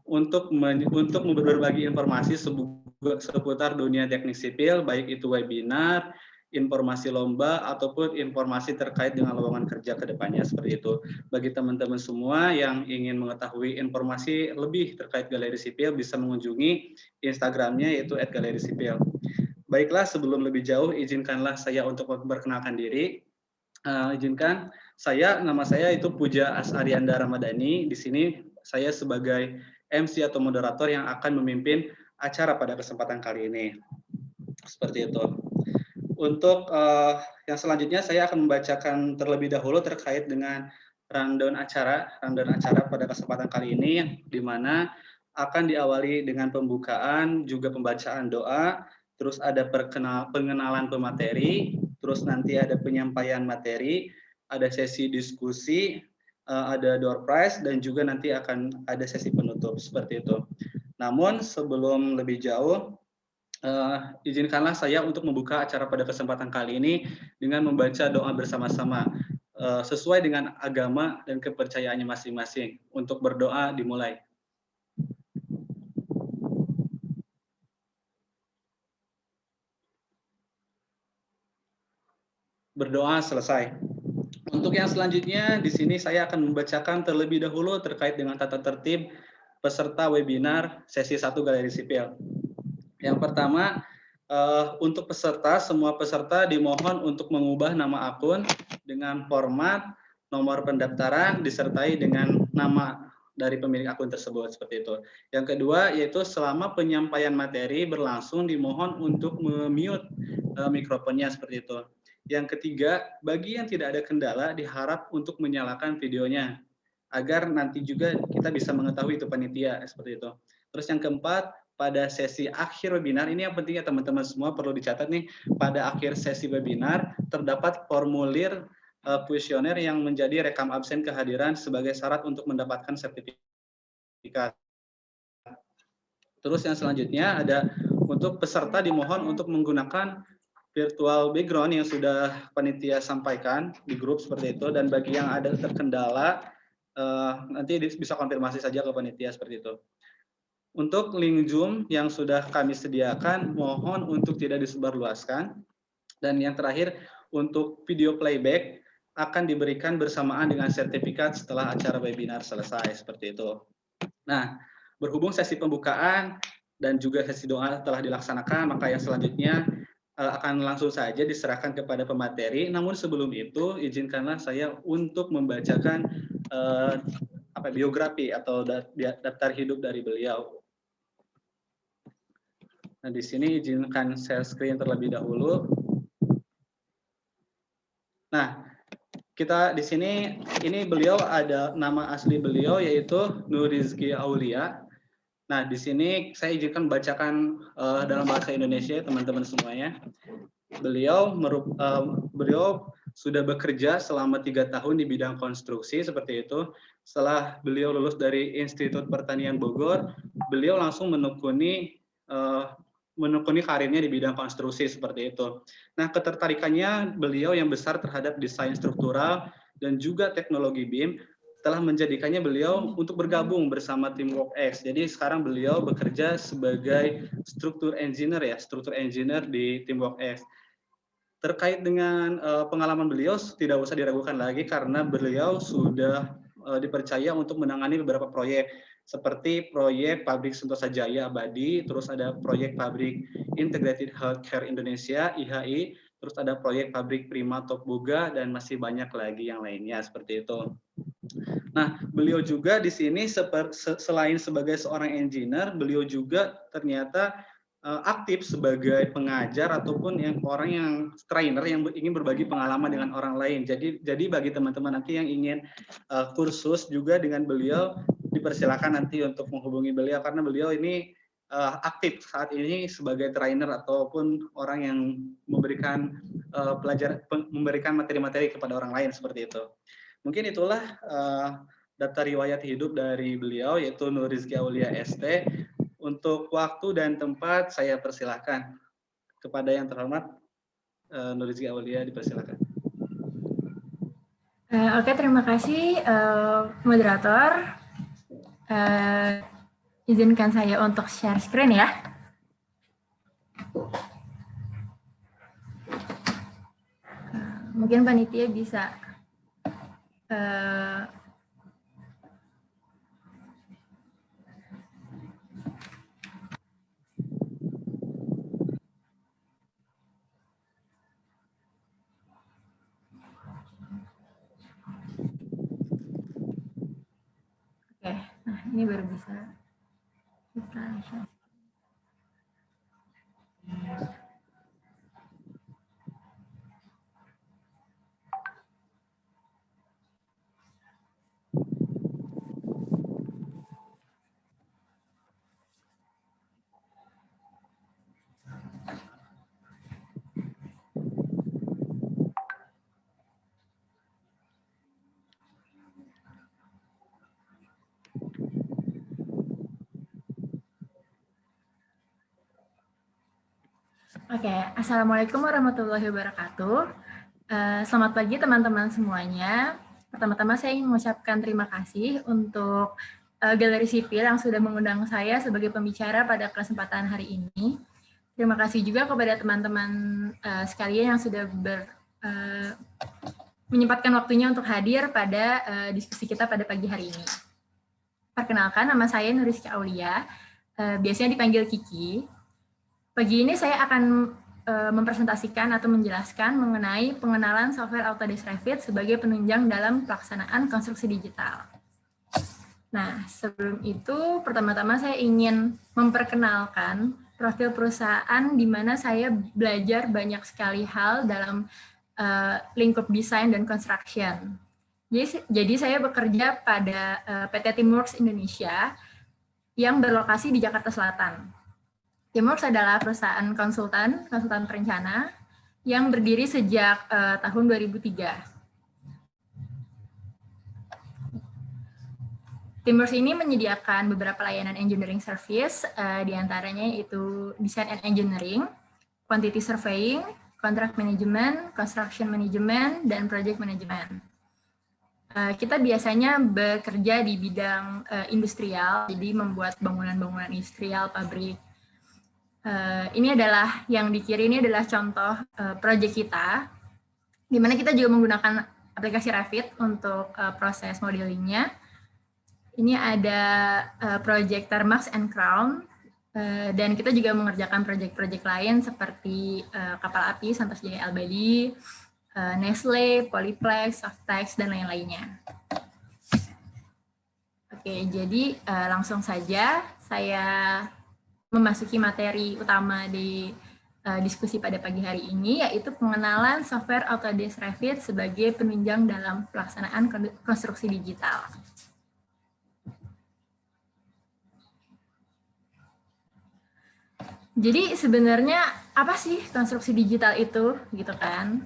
untuk berbagi informasi seputar dunia teknik sipil, baik itu webinar, informasi lomba, ataupun informasi terkait dengan lowongan kerja ke depannya, seperti itu. Bagi teman-teman semua yang ingin mengetahui informasi lebih terkait Galeri Sipil, bisa mengunjungi Instagramnya yaitu @galerisipil. Baiklah, sebelum lebih jauh, izinkanlah saya untuk memperkenalkan diri. Nama saya itu Puja Asarianda Ramadhani. Di sini saya sebagai MC atau moderator yang akan memimpin acara pada kesempatan kali ini. Seperti itu. Untuk yang selanjutnya saya akan membacakan terlebih dahulu terkait dengan rundown acara pada kesempatan kali ini, di mana akan diawali dengan pembukaan, juga pembacaan doa, terus ada pengenalan pemateri, terus nanti ada penyampaian materi, ada sesi diskusi, ada door prize, dan juga nanti akan ada sesi penutup, seperti itu. Namun sebelum lebih jauh, izinkanlah saya untuk membuka acara pada kesempatan kali ini dengan membaca doa bersama-sama sesuai dengan agama dan kepercayaannya masing-masing. Untuk berdoa dimulai. Berdoa selesai. Untuk yang selanjutnya, di sini saya akan membacakan terlebih dahulu terkait dengan tata tertib peserta webinar sesi 1 Galeri Sipil. Yang pertama, untuk peserta, semua peserta dimohon untuk mengubah nama akun dengan format, nomor pendaftaran, disertai dengan nama dari pemilik akun tersebut, seperti itu. Yang kedua, yaitu selama penyampaian materi berlangsung, dimohon untuk mute mikrofonnya, seperti itu. Yang ketiga, bagi yang tidak ada kendala, diharap untuk menyalakan videonya, agar nanti juga kita bisa mengetahui itu panitia, seperti itu. Terus yang keempat, pada sesi akhir webinar, ini yang penting ya teman-teman semua, perlu dicatat nih, pada akhir sesi webinar terdapat formulir kuesioner yang menjadi rekam absen kehadiran sebagai syarat untuk mendapatkan sertifikat. Terus yang selanjutnya ada untuk peserta dimohon untuk menggunakan virtual background yang sudah panitia sampaikan di grup, seperti itu, dan bagi yang ada terkendala nanti bisa konfirmasi saja ke panitia, seperti itu. Untuk link Zoom yang sudah kami sediakan, mohon untuk tidak disebarluaskan. Dan yang terakhir, untuk video playback akan diberikan bersamaan dengan sertifikat setelah acara webinar selesai, seperti itu. Nah, berhubung sesi pembukaan dan juga sesi doa telah dilaksanakan, maka yang selanjutnya akan langsung saja diserahkan kepada pemateri. Namun sebelum itu, izinkanlah saya untuk membacakan biografi atau daftar hidup dari beliau. Nah, di sini izinkan share screen terlebih dahulu. Nah, kita di sini, ini beliau ada nama asli beliau yaitu Nurizki Aulia. Nah, di sini saya izinkan bacakan dalam bahasa Indonesia, teman-teman semuanya. Beliau sudah bekerja selama 3 tahun di bidang konstruksi, seperti itu. Setelah beliau lulus dari Institut Pertanian Bogor, beliau langsung menekuni karirnya di bidang konstruksi, seperti itu. Nah, ketertarikannya beliau yang besar terhadap desain struktural dan juga teknologi BIM telah menjadikannya beliau untuk bergabung bersama tim WorkX. Jadi sekarang beliau bekerja sebagai struktur engineer di tim WorkX. Terkait dengan pengalaman beliau tidak usah diragukan lagi karena beliau sudah dipercaya untuk menangani beberapa proyek seperti proyek pabrik Sentosa Jaya Abadi, terus ada proyek pabrik Integrated Healthcare Indonesia (IHI), terus ada proyek pabrik Prima Top Boga, dan masih banyak lagi yang lainnya, seperti itu. Nah, beliau juga di sini selain sebagai seorang engineer, beliau juga ternyata aktif sebagai pengajar ataupun orang yang trainer yang ingin berbagi pengalaman dengan orang lain. Jadi bagi teman-teman nanti yang ingin kursus juga dengan beliau, dipersilakan nanti untuk menghubungi beliau karena beliau ini aktif saat ini sebagai trainer ataupun orang yang memberikan memberikan materi-materi kepada orang lain, seperti itu. Mungkin itulah daftar riwayat hidup dari beliau, yaitu Nurizki Aulia ST. Untuk waktu dan tempat saya persilahkan kepada yang terhormat Nurizki Aulia, dipersilahkan. Oke, terima kasih moderator. Izinkan saya untuk share screen ya. Mungkin panitia bisa oke, nah ini baru bisa kita share. Oke, Assalamualaikum warahmatullahi wabarakatuh. Selamat pagi teman-teman semuanya. Pertama-tama saya ingin mengucapkan terima kasih untuk Galeri Sipil yang sudah mengundang saya sebagai pembicara pada kesempatan hari ini. Terima kasih juga kepada teman-teman sekalian yang sudah menyempatkan waktunya untuk hadir pada diskusi kita pada pagi hari ini. Perkenalkan, nama saya Nuriska Aulia, biasanya dipanggil Kiki. Pagi ini saya akan mempresentasikan atau menjelaskan mengenai pengenalan software Autodesk Revit sebagai penunjang dalam pelaksanaan konstruksi digital. Nah, sebelum itu, pertama-tama saya ingin memperkenalkan profil perusahaan di mana saya belajar banyak sekali hal dalam lingkup desain dan construction. Jadi saya bekerja pada PT Teamworks Indonesia yang berlokasi di Jakarta Selatan. Teamworks adalah perusahaan konsultan perencana yang berdiri sejak tahun 2003. Teamworks ini menyediakan beberapa layanan engineering service, diantaranya yaitu design and engineering, quantity surveying, contract management, construction management, dan project management. Kita biasanya bekerja di bidang industrial, jadi membuat bangunan-bangunan industrial, pabrik. Ini adalah yang di kiri ini adalah contoh proyek kita, di mana kita juga menggunakan aplikasi Revit untuk proses modelingnya. Ini ada proyek Thermax and Crown, dan kita juga mengerjakan proyek-proyek lain seperti kapal api Santos Jaya Albadi, Nestle, Polyplex, Softex, dan lain-lainnya. Oke, jadi langsung saja saya memasuki materi utama di diskusi pada pagi hari ini, yaitu pengenalan software Autodesk Revit sebagai penunjang dalam pelaksanaan konstruksi digital. Jadi sebenarnya apa sih konstruksi digital itu, gitu kan?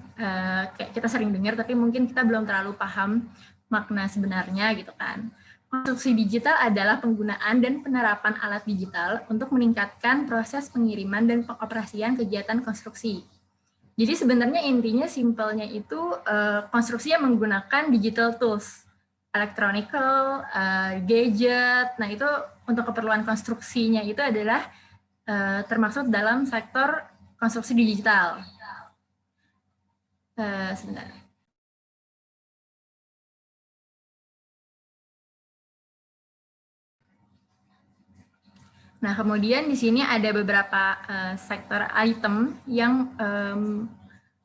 Kayak kita sering dengar, tapi mungkin kita belum terlalu paham makna sebenarnya, gitu kan? Konstruksi digital adalah penggunaan dan penerapan alat digital untuk meningkatkan proses pengiriman dan pengoperasian kegiatan konstruksi. Jadi sebenarnya intinya simpelnya itu konstruksi yang menggunakan digital tools, electronical, gadget. Nah itu untuk keperluan konstruksinya itu adalah termasuk dalam sektor konstruksi digital. Sebentar. Nah, kemudian di sini ada beberapa sektor item yang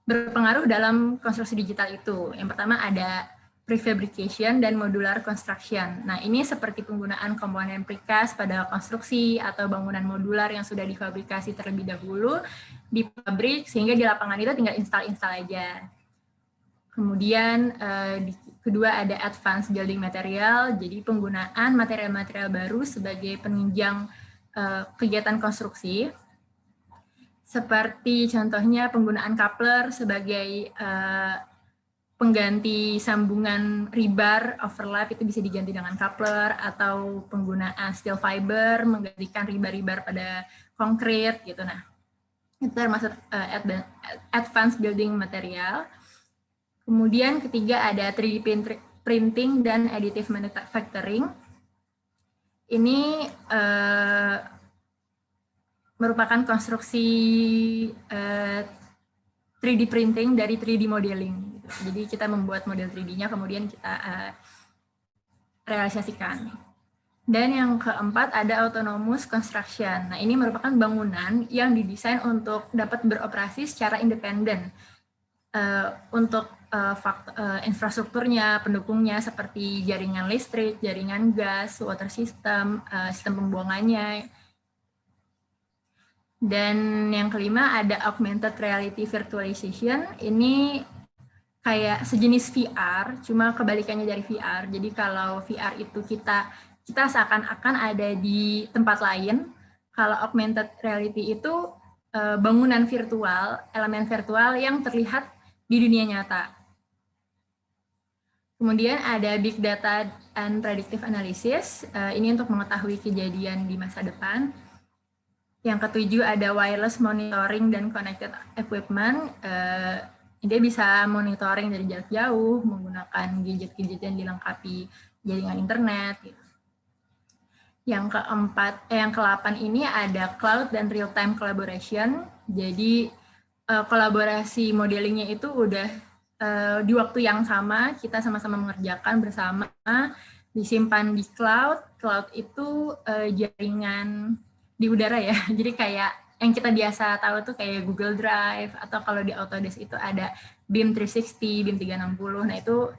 berpengaruh dalam konstruksi digital itu. Yang pertama ada prefabrication dan modular construction. Nah, ini seperti penggunaan komponen precast pada konstruksi atau bangunan modular yang sudah difabrikasi terlebih dahulu di pabrik, sehingga di lapangan itu tinggal install aja. Kemudian kedua ada advanced building material, jadi penggunaan material-material baru sebagai penunjang kegiatan konstruksi, seperti contohnya penggunaan coupler sebagai pengganti sambungan rebar overlap, itu bisa diganti dengan coupler, atau penggunaan steel fiber menggantikan rebar-rebar pada konkrit gitu. Nah, itu termasuk advanced building material. Kemudian ketiga ada 3D printing dan additive manufacturing. ini merupakan konstruksi 3D printing dari 3D modeling. Jadi kita membuat model 3D-nya, kemudian kita realisasikan. Dan yang keempat ada autonomous construction. Nah, ini merupakan bangunan yang didesain untuk dapat beroperasi secara independen. Untuk infrastrukturnya, pendukungnya seperti jaringan listrik, jaringan gas, water system, sistem pembuangannya. Dan yang kelima ada augmented reality virtualization. Ini kayak sejenis VR, cuma kebalikannya dari VR. Jadi kalau VR itu kita seakan-akan ada di tempat lain. Kalau augmented reality itu bangunan virtual, elemen virtual yang terlihat di dunia nyata. Kemudian ada big data and predictive analysis. Ini untuk mengetahui kejadian di masa depan. Yang ketujuh ada wireless monitoring dan connected equipment. Dia bisa monitoring dari jarak jauh menggunakan gadget-gadget yang dilengkapi jaringan internet. Yang ke-8 ini ada cloud dan real-time collaboration. Jadi kolaborasi modelingnya itu udah di waktu yang sama, kita sama-sama mengerjakan bersama, disimpan di cloud. Cloud itu jaringan di udara ya, jadi kayak yang kita biasa tahu tuh kayak Google Drive, atau kalau di Autodesk itu ada BIM 360, BIM 360, nah itu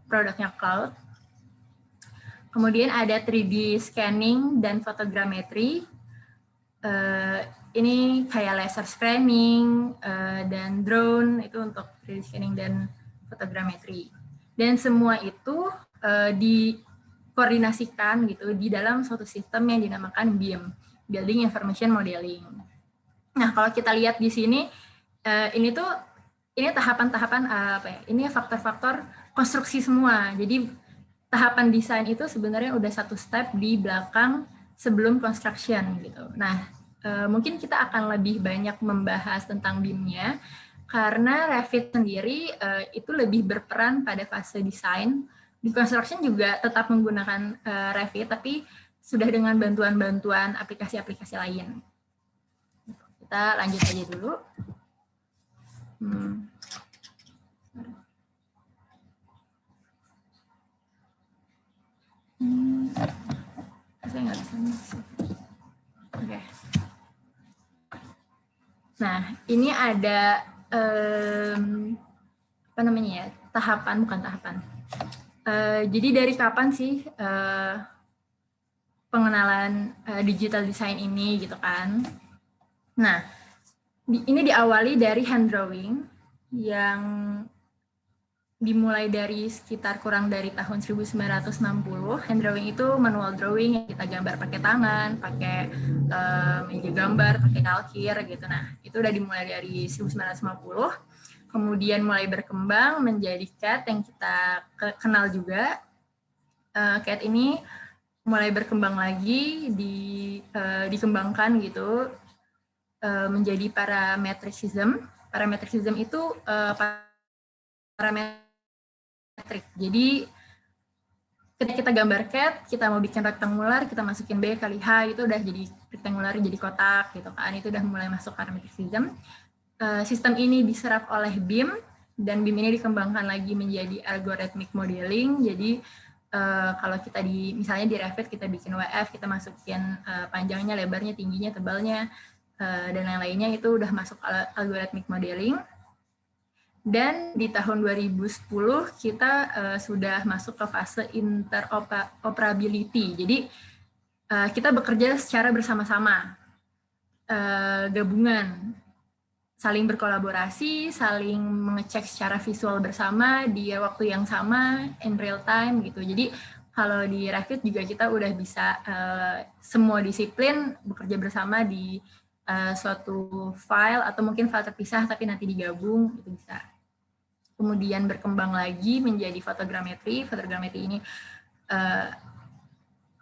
produknya cloud. Kemudian ada 3D scanning dan photogrammetry. Ini kayak laser scanning dan drone, itu untuk 3D scanning dan photogrammetry. Dan semua itu dikoordinasikan gitu di dalam suatu sistem yang dinamakan BIM, Building Information Modeling. Nah, kalau kita lihat di sini, ini tahapan-tahapan apa ya? Ini faktor-faktor konstruksi semua. Jadi tahapan desain itu sebenarnya udah satu step di belakang sebelum construction gitu. Nah, mungkin kita akan lebih banyak membahas tentang BIM-nya karena Revit sendiri itu lebih berperan pada fase desain. Di construction juga tetap menggunakan Revit, tapi sudah dengan bantuan-bantuan aplikasi-aplikasi lain. Kita lanjut aja dulu. Saya nggak bisa. Oke. Nah, ini ada apa namanya ya? Bukan tahapan. Jadi dari kapan sih pengenalan digital design ini gitu kan? Nah, ini diawali dari hand drawing yang dimulai dari sekitar kurang dari tahun 1960. Hand drawing itu manual drawing yang kita gambar pakai tangan, pakai meja gambar, pakai kalkir gitu. Nah, itu udah dimulai dari 1950. Kemudian mulai berkembang menjadi CAD yang kita kenal juga. CAD ini mulai berkembang lagi, dikembangkan gitu menjadi parametricism. Parametricism itu parametrik. Jadi ketika kita gambar CAD, kita mau bikin rektangular, kita masukin B kali H, itu udah jadi rektangular, jadi kotak gitu kan. Itu udah mulai masuk parametricism. Sistem ini diserap oleh BIM, dan BIM ini dikembangkan lagi menjadi algorithmic modeling. Jadi kalau kita misalnya di Revit kita bikin WF, kita masukin panjangnya, lebarnya, tingginya, tebalnya, dan lain-lainnya, itu udah masuk algorithmic modeling. Dan di tahun 2010 kita sudah masuk ke fase interoperability. Jadi kita bekerja secara bersama-sama, gabungan, saling berkolaborasi, saling mengecek secara visual bersama di waktu yang sama, in real time gitu. Jadi kalau di Revit juga kita udah bisa semua disiplin bekerja bersama di suatu file, atau mungkin file terpisah tapi nanti digabung, itu bisa. Kemudian berkembang lagi menjadi fotogrametri. Fotogrametri ini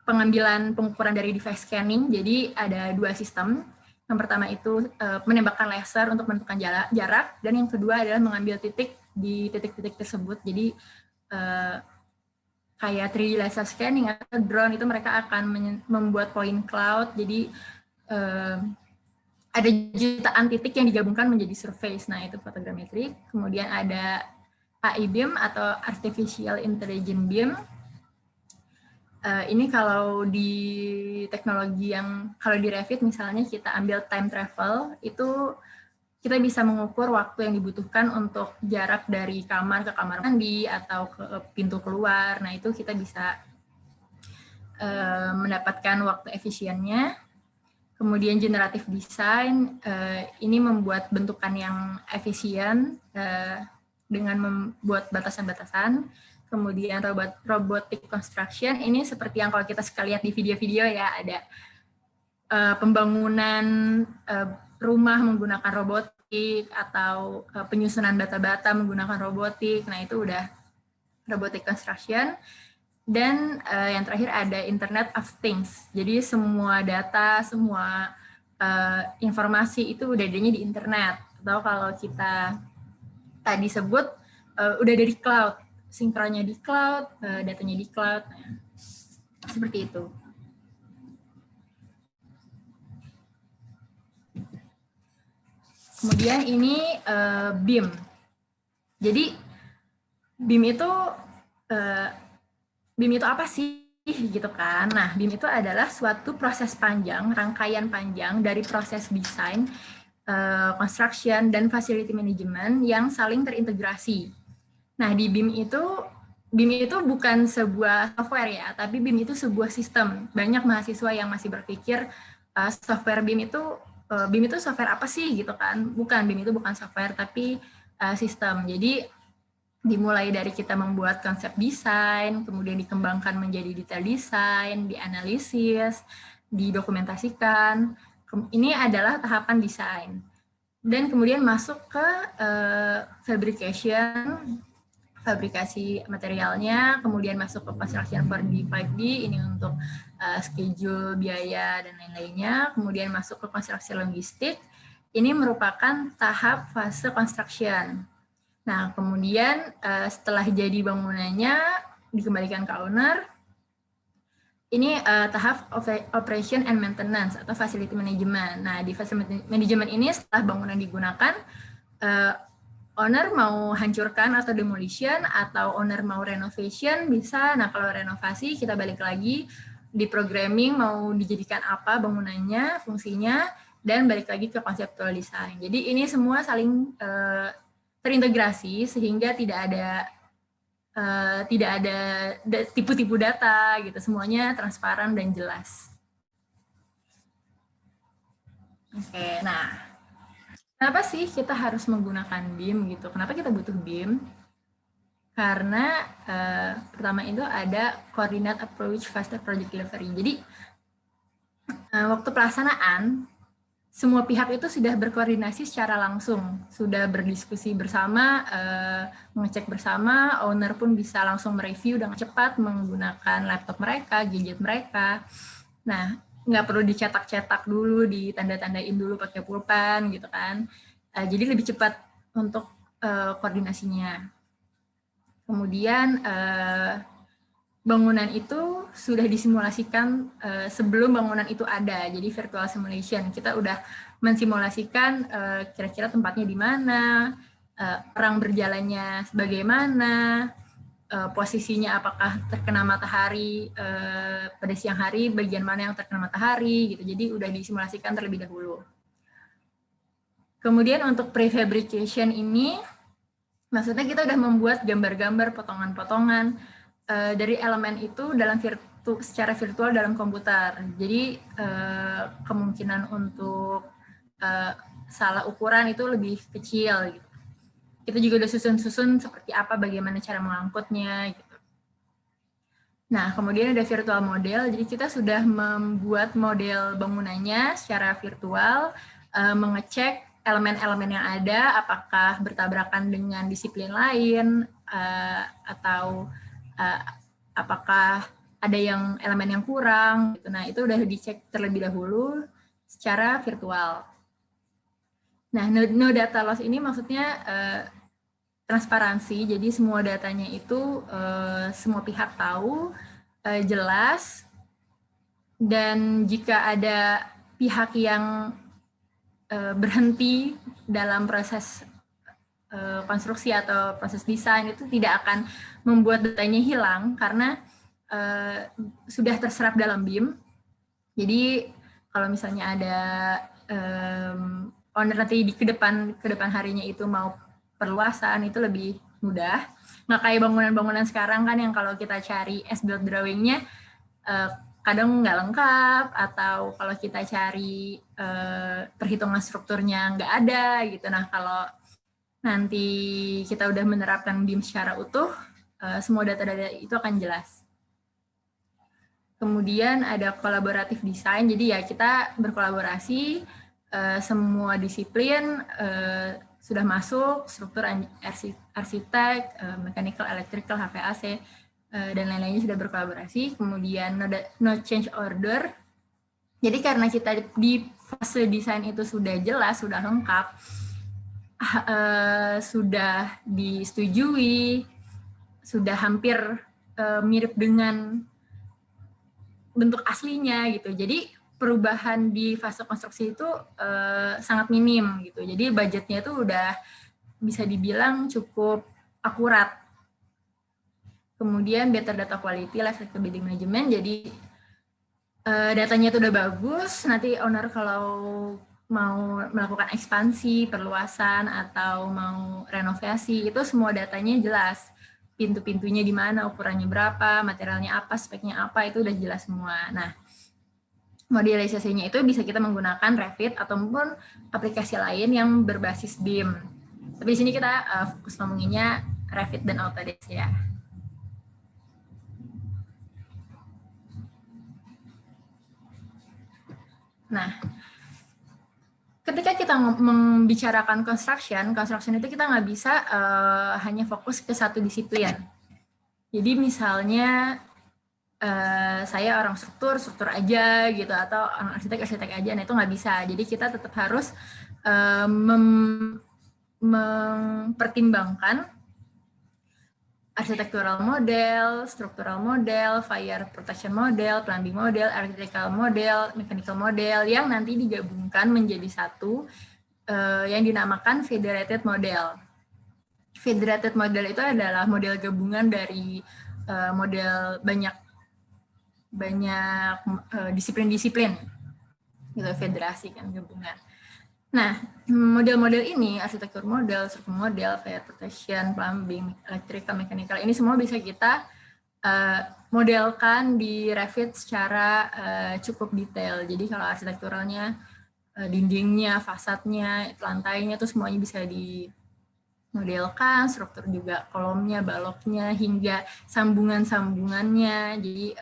pengambilan pengukuran dari device scanning. Jadi ada dua sistem. Yang pertama itu menembakkan laser untuk menentukan jarak, dan yang kedua adalah mengambil titik di titik-titik tersebut. Jadi kayak 3D laser scanning atau drone, itu mereka akan membuat point cloud. Jadi ada jutaan titik yang digabungkan menjadi surface. Nah, itu fotogrametrik. Kemudian ada AI beam atau artificial intelligence beam. Ini kalau di teknologi yang, kalau di Revit misalnya kita ambil time travel, itu kita bisa mengukur waktu yang dibutuhkan untuk jarak dari kamar ke kamar mandi atau ke pintu keluar. Nah, itu kita bisa mendapatkan waktu efisiennya. Kemudian generative design, ini membuat bentukan yang efisien dengan membuat batasan-batasan. Kemudian robotic construction, ini seperti yang kalau kita suka lihat di video-video ya, ada pembangunan rumah menggunakan robotik atau penyusunan bata-bata menggunakan robotik. Nah, itu udah robotic construction. Dan yang terakhir ada Internet of Things. Jadi semua data, semua informasi itu udah adanya di internet. Atau kalau kita tadi sebut udah dari cloud, sinkronnya di cloud, datanya di cloud. Nah, seperti itu. Kemudian ini BIM. Jadi BIM itu apa sih gitu kan? Nah, BIM itu adalah suatu proses panjang, rangkaian panjang dari proses desain, construction, dan facility management yang saling terintegrasi. Nah, di BIM itu bukan sebuah software ya, tapi BIM itu sebuah sistem. Banyak mahasiswa yang masih berpikir software BIM itu software apa sih gitu kan? Bukan, BIM itu bukan software tapi sistem. Jadi dimulai dari kita membuat konsep desain, kemudian dikembangkan menjadi detail desain, dianalisis, didokumentasikan. Ini adalah tahapan desain. Dan kemudian masuk ke fabrikasi materialnya, kemudian masuk ke construction 4D, 5D, ini untuk schedule, biaya, dan lain-lainnya. Kemudian masuk ke konstruksi logistik, ini merupakan tahap fase construction. Nah, kemudian setelah jadi bangunannya dikembalikan ke owner, ini tahap operation and maintenance atau facility management. Nah, di facility management ini setelah bangunan digunakan, owner mau hancurkan atau demolition, atau owner mau renovation, bisa. Nah, kalau renovasi kita balik lagi di programming mau dijadikan apa bangunannya, fungsinya, dan balik lagi ke conceptual design. Jadi ini semua saling terintegrasi sehingga tidak ada tipu-tipu data gitu, semuanya transparan dan jelas. Oke, nah kenapa sih kita harus menggunakan BIM gitu? Kenapa kita butuh BIM? Karena pertama itu ada coordinate approach faster project delivery. Jadi waktu pelaksanaan semua pihak itu sudah berkoordinasi secara langsung, sudah berdiskusi bersama, mengecek bersama, owner pun bisa langsung mereview dengan cepat menggunakan laptop mereka, gadget mereka. Nah, nggak perlu dicetak-cetak dulu, ditanda-tandain dulu pakai pulpen gitu kan. Jadi lebih cepat untuk koordinasinya. Kemudian bangunan itu sudah disimulasikan sebelum bangunan itu ada, jadi virtual simulation. Kita udah mensimulasikan kira-kira tempatnya di mana, orang berjalannya bagaimana, posisinya apakah terkena matahari pada siang hari, bagian mana yang terkena matahari, gitu. Jadi udah disimulasikan terlebih dahulu. Kemudian untuk prefabrication ini, maksudnya kita udah membuat gambar-gambar, potongan-potongan dari elemen itu secara virtual dalam komputer. Jadi kemungkinan untuk salah ukuran itu lebih kecil. Gitu. Kita juga udah susun-susun seperti apa, bagaimana cara mengangkutnya. Gitu. Nah, kemudian ada virtual model. Jadi kita sudah membuat model bangunannya secara virtual, mengecek elemen-elemen yang ada, apakah bertabrakan dengan disiplin lain, atau apakah ada elemen yang kurang. Gitu. Nah, itu udah dicek terlebih dahulu secara virtual. Nah, no data loss ini maksudnya transparansi, jadi semua datanya itu semua pihak tahu, jelas, dan jika ada pihak yang berhenti dalam proses konstruksi atau proses desain itu tidak akan membuat datanya hilang karena sudah terserap dalam BIM. Jadi kalau misalnya ada owner nanti di ke depan harinya itu mau perluasan itu lebih mudah. Nggak kayak bangunan-bangunan sekarang kan yang kalau kita cari as-built drawing-nya kadang nggak lengkap, atau kalau kita cari perhitungan strukturnya nggak ada gitu. Nah kalau nanti kita udah menerapkan BIM secara utuh, semua data-data itu akan jelas. Kemudian ada kolaboratif desain, jadi ya kita berkolaborasi, semua disiplin sudah masuk, struktur arsitek, mechanical, electrical, HVAC, dan lain-lainnya sudah berkolaborasi. Kemudian no change order, jadi karena kita di fase desain itu sudah jelas, sudah lengkap, sudah disetujui, sudah hampir mirip dengan bentuk aslinya gitu. Jadi perubahan di fase konstruksi itu sangat minim gitu. Jadi budgetnya itu udah bisa dibilang cukup akurat. Kemudian better data quality, less bidding management. Jadi datanya itu udah bagus. Nanti owner kalau mau melakukan ekspansi, perluasan, atau mau renovasi, itu semua datanya jelas. Pintu-pintunya di mana, ukurannya berapa, materialnya apa, speknya apa, itu udah jelas semua. Nah, modelisasinya itu bisa kita menggunakan Revit ataupun aplikasi lain yang berbasis BIM. Tapi di sini kita fokus ngomonginnya Revit dan Autodesk ya. Nah, ketika kita membicarakan construction itu kita nggak bisa hanya fokus ke satu disiplin. Jadi misalnya saya orang struktur aja gitu, atau orang arsitek aja, nah itu nggak bisa. Jadi kita tetap harus mempertimbangkan architectural model, structural model, fire protection model, plumbing model, electrical model, mechanical model yang nanti digabungkan menjadi satu yang dinamakan federated model. Federated model itu adalah model gabungan dari model banyak disiplin-disiplin gitu, federasi kan, gabungan. Nah, model-model ini, arsitektur model, struktur model, fire protection, plumbing, electrical, mechanical, ini semua bisa kita modelkan di Revit secara cukup detail. Jadi kalau arsitekturalnya, dindingnya, fasadnya, lantainya, itu semuanya bisa dimodelkan, struktur juga kolomnya, baloknya, hingga sambungan-sambungannya. Jadi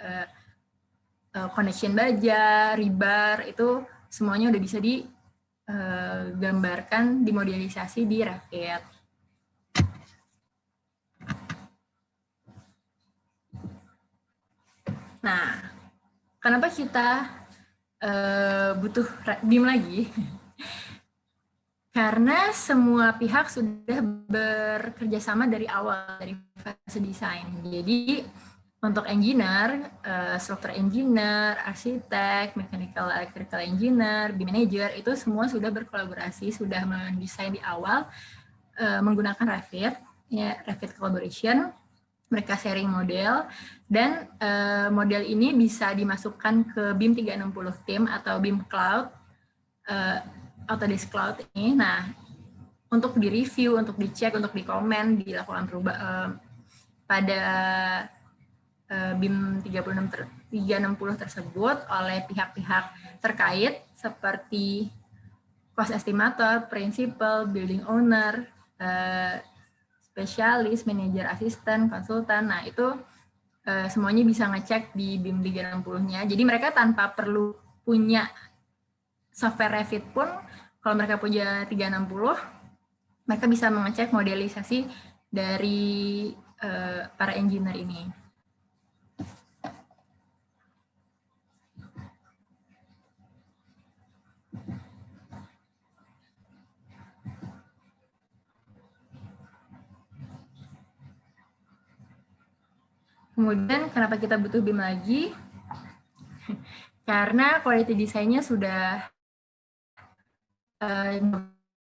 connection baja, rebar, itu semuanya udah bisa digambarkan, dimodelisasi di Revit. Nah, kenapa kita butuh BIM lagi? Karena semua pihak sudah bekerja sama dari awal, dari fase desain. Jadi untuk engineer, struktur engineer, arsitek, mechanical, electrical engineer, BIM manager, itu semua sudah berkolaborasi, sudah mendesain di awal menggunakan Revit, ya, Revit collaboration. Mereka sharing model, dan model ini bisa dimasukkan ke BIM 360 Team atau BIM Cloud, Autodesk Cloud ini. Nah, untuk di-review, untuk dicek, untuk di-komen, dilakukan perubahan pada BIM 360 tersebut oleh pihak-pihak terkait seperti cost estimator, principal, building owner, spesialis, manajer, asisten, konsultan. Nah, itu semuanya bisa ngecek di BIM 360-nya. Jadi mereka tanpa perlu punya software Revit pun, kalau mereka punya 360, mereka bisa mengecek modelisasi dari para engineer ini. Kemudian kenapa kita butuh BIM lagi? Karena quality design-nya sudah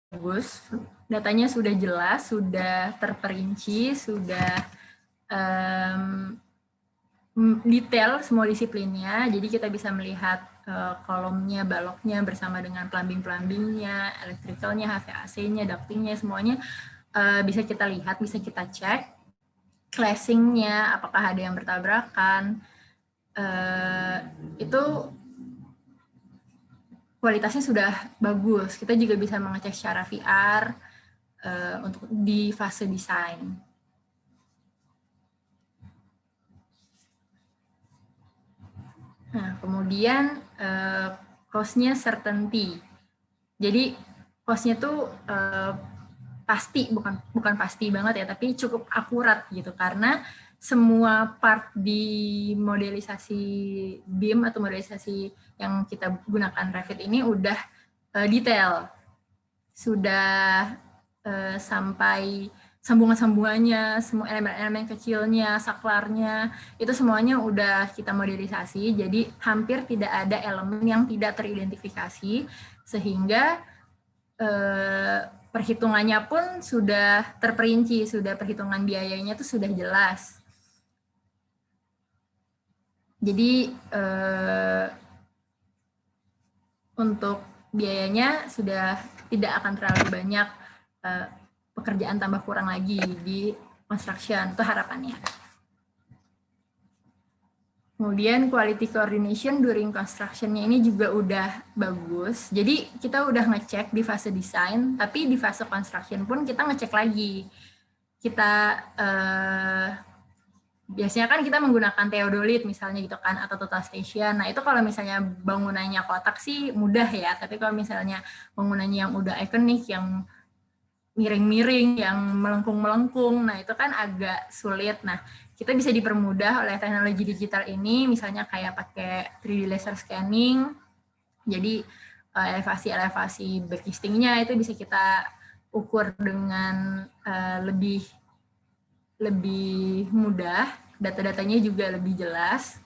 bagus, datanya sudah jelas, sudah terperinci, sudah detail semua disiplinnya. Jadi kita bisa melihat kolomnya, baloknya bersama dengan plumbing-plumbingnya, electricalnya, HVAC-nya, ducting-nya, semuanya bisa kita lihat, bisa kita cek. Classing-nya, apakah ada yang bertabrakan, itu kualitasnya sudah bagus. Kita juga bisa mengecek secara VR untuk di fase desain. Nah, kemudian cost-nya certainty. Jadi cost-nya tuh pasti, bukan pasti banget ya, tapi cukup akurat gitu, karena semua part di modelisasi BIM atau modelisasi yang kita gunakan Revit ini udah detail, sudah sampai sambungan-sambungannya, semua elemen-elemen kecilnya, saklarnya, itu semuanya udah kita modelisasi, jadi hampir tidak ada elemen yang tidak teridentifikasi, sehingga perhitungannya pun sudah terperinci, sudah perhitungan biayanya itu sudah jelas. Jadi untuk biayanya sudah tidak akan terlalu banyak pekerjaan tambah kurang lagi di construction, itu harapannya. Kemudian quality coordination during construction-nya ini juga udah bagus. Jadi kita udah ngecek di fase desain, tapi di fase construction pun kita ngecek lagi. Kita biasanya kan kita menggunakan theodolit misalnya gitu kan, atau total station. Nah itu kalau misalnya bangunannya kotak sih mudah ya, tapi kalau misalnya bangunannya yang udah ikonik, yang miring-miring, yang melengkung-melengkung, nah itu kan agak sulit. Nah kita bisa dipermudah oleh teknologi digital ini, misalnya kayak pakai 3D laser scanning. Jadi elevasi-elevasi backcastingnya itu bisa kita ukur dengan lebih mudah, data-datanya juga lebih jelas.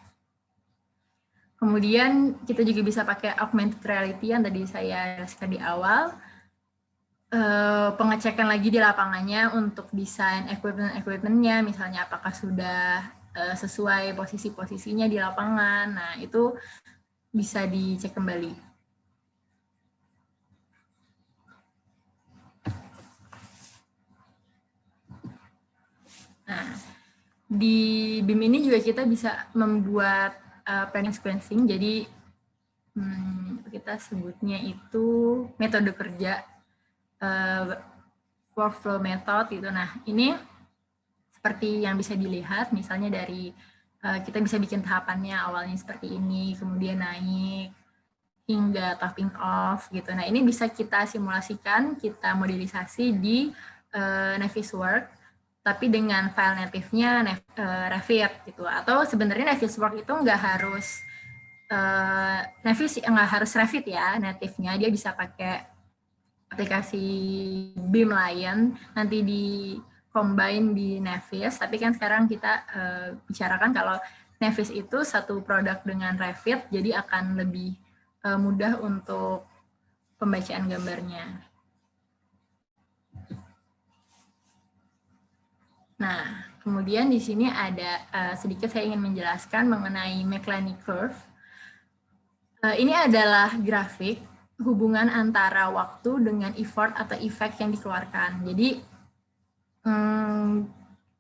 Kemudian kita juga bisa pakai augmented reality yang tadi saya jelaskan di awal. Pengecekan lagi di lapangannya untuk desain equipment-nya, misalnya apakah sudah sesuai posisi-posisinya di lapangan. Nah, itu bisa dicek kembali. Nah, di BIM ini juga kita bisa membuat planning sequencing. Jadi kita sebutnya itu metode kerja, workflow method itu. Nah, ini seperti yang bisa dilihat, misalnya dari kita bisa bikin tahapannya awalnya seperti ini, kemudian naik hingga topping off gitu. Nah, ini bisa kita simulasikan, kita modelisasi di Navisworks, tapi dengan file native-nya Revit gitu. Atau sebenarnya Navisworks itu nggak harus nggak harus Revit ya, native-nya dia bisa pakai aplikasi BIM lain, nanti di combine di Navis, tapi kan sekarang kita bicarakan kalau Navis itu satu produk dengan Revit, jadi akan lebih mudah untuk pembacaan gambarnya. Nah, kemudian di sini ada sedikit saya ingin menjelaskan mengenai Maclaurin Curve. Ini adalah grafik hubungan antara waktu dengan effort atau efek yang dikeluarkan. Jadi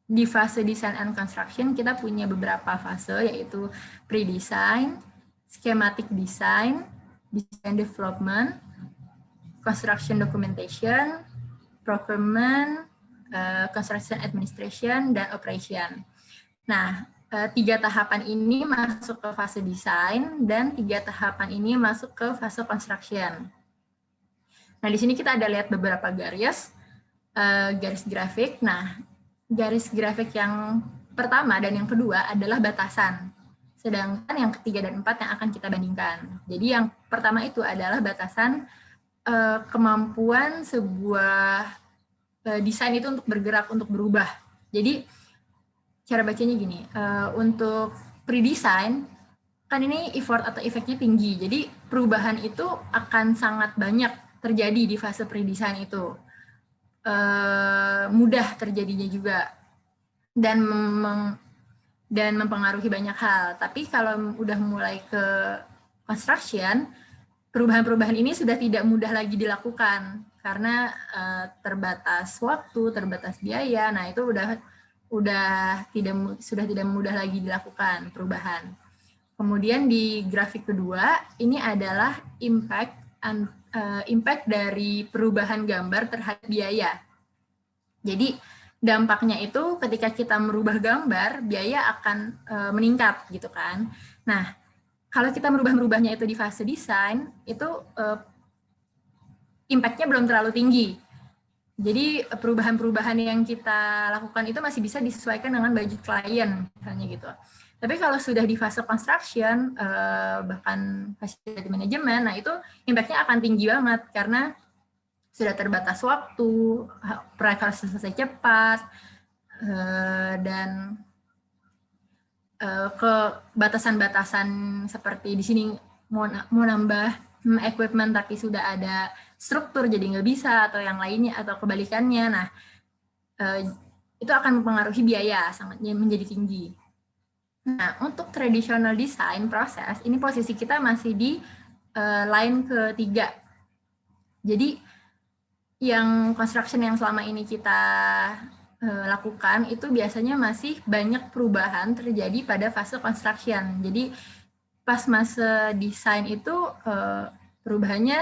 di fase design and construction kita punya beberapa fase, yaitu pre-design, schematic design, design development, construction documentation, procurement, construction administration, dan operation. Nah, 3 tahapan ini masuk ke fase desain dan 3 tahapan ini masuk ke fase construction. Nah, di sini kita ada lihat beberapa garis grafik. Nah, garis grafik yang pertama dan yang kedua adalah batasan. Sedangkan yang ketiga dan 4 yang akan kita bandingkan. Jadi yang pertama itu adalah batasan kemampuan sebuah desain itu untuk bergerak, untuk berubah. Jadi cara bacanya gini, untuk pre-design kan ini effort atau efeknya tinggi, jadi perubahan itu akan sangat banyak terjadi di fase pre-design itu, mudah terjadinya juga dan mempengaruhi banyak hal. Tapi kalau udah mulai ke construction, perubahan-perubahan ini sudah tidak mudah lagi dilakukan karena terbatas waktu, terbatas biaya. Nah, itu sudah tidak mudah lagi dilakukan perubahan. Kemudian di grafik kedua, ini adalah impact dari perubahan gambar terhadap biaya. Jadi dampaknya itu ketika kita merubah gambar, biaya akan meningkat gitu kan. Nah, kalau kita merubahnya itu di fase desain, itu impact-nya belum terlalu tinggi. Jadi perubahan-perubahan yang kita lakukan itu masih bisa disesuaikan dengan budget klien, misalnya gitu. Tapi kalau sudah di fase construction, bahkan facility management, nah itu impact-nya akan tinggi banget karena sudah terbatas waktu, proyek harus selesai cepat, dan ke batasan-batasan seperti di sini mau nambah equipment tapi sudah ada struktur jadi nggak bisa, atau yang lainnya, atau kebalikannya. Nah, itu akan mempengaruhi biaya, sangatnya menjadi tinggi. Nah, untuk traditional design proses, ini posisi kita masih di line ketiga. Jadi, yang construction yang selama ini kita lakukan, itu biasanya masih banyak perubahan terjadi pada fase construction. Jadi, pas masa desain itu perubahannya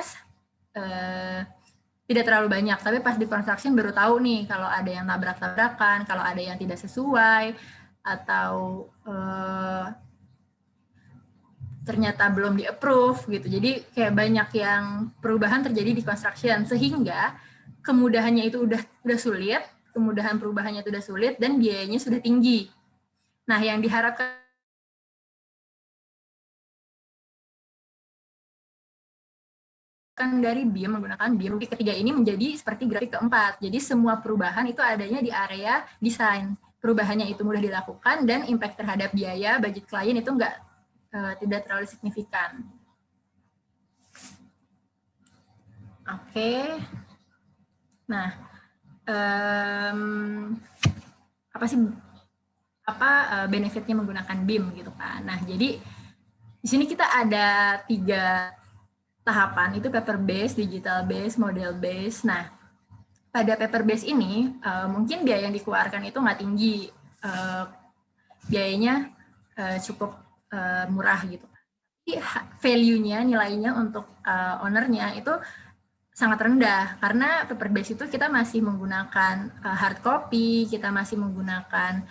tidak terlalu banyak, tapi pas di construction baru tahu nih kalau ada yang tabrak-tabrakan, kalau ada yang tidak sesuai, atau ternyata belum di-approve gitu. Jadi kayak banyak yang perubahan terjadi di construction, sehingga kemudahannya itu udah sulit, kemudahan perubahannya itu udah sulit, dan biayanya sudah tinggi. Nah, yang diharapkan dari BIM, menggunakan BIM, grafik ketiga ini menjadi seperti grafik keempat. Jadi semua perubahan itu adanya di area desain. Perubahannya itu mudah dilakukan dan impact terhadap biaya, budget klien itu tidak terlalu signifikan. Oke. Nah, apa benefitnya menggunakan BIM gitu kan? Nah, jadi di sini kita ada 3 tahapan, itu paper base, digital base, model base. Nah, pada paper base ini mungkin biaya yang dikeluarkan itu nggak tinggi, biayanya cukup murah gitu. Tapi value-nya, nilainya untuk owner-nya itu sangat rendah, karena paper base itu kita masih menggunakan hard copy, kita masih menggunakan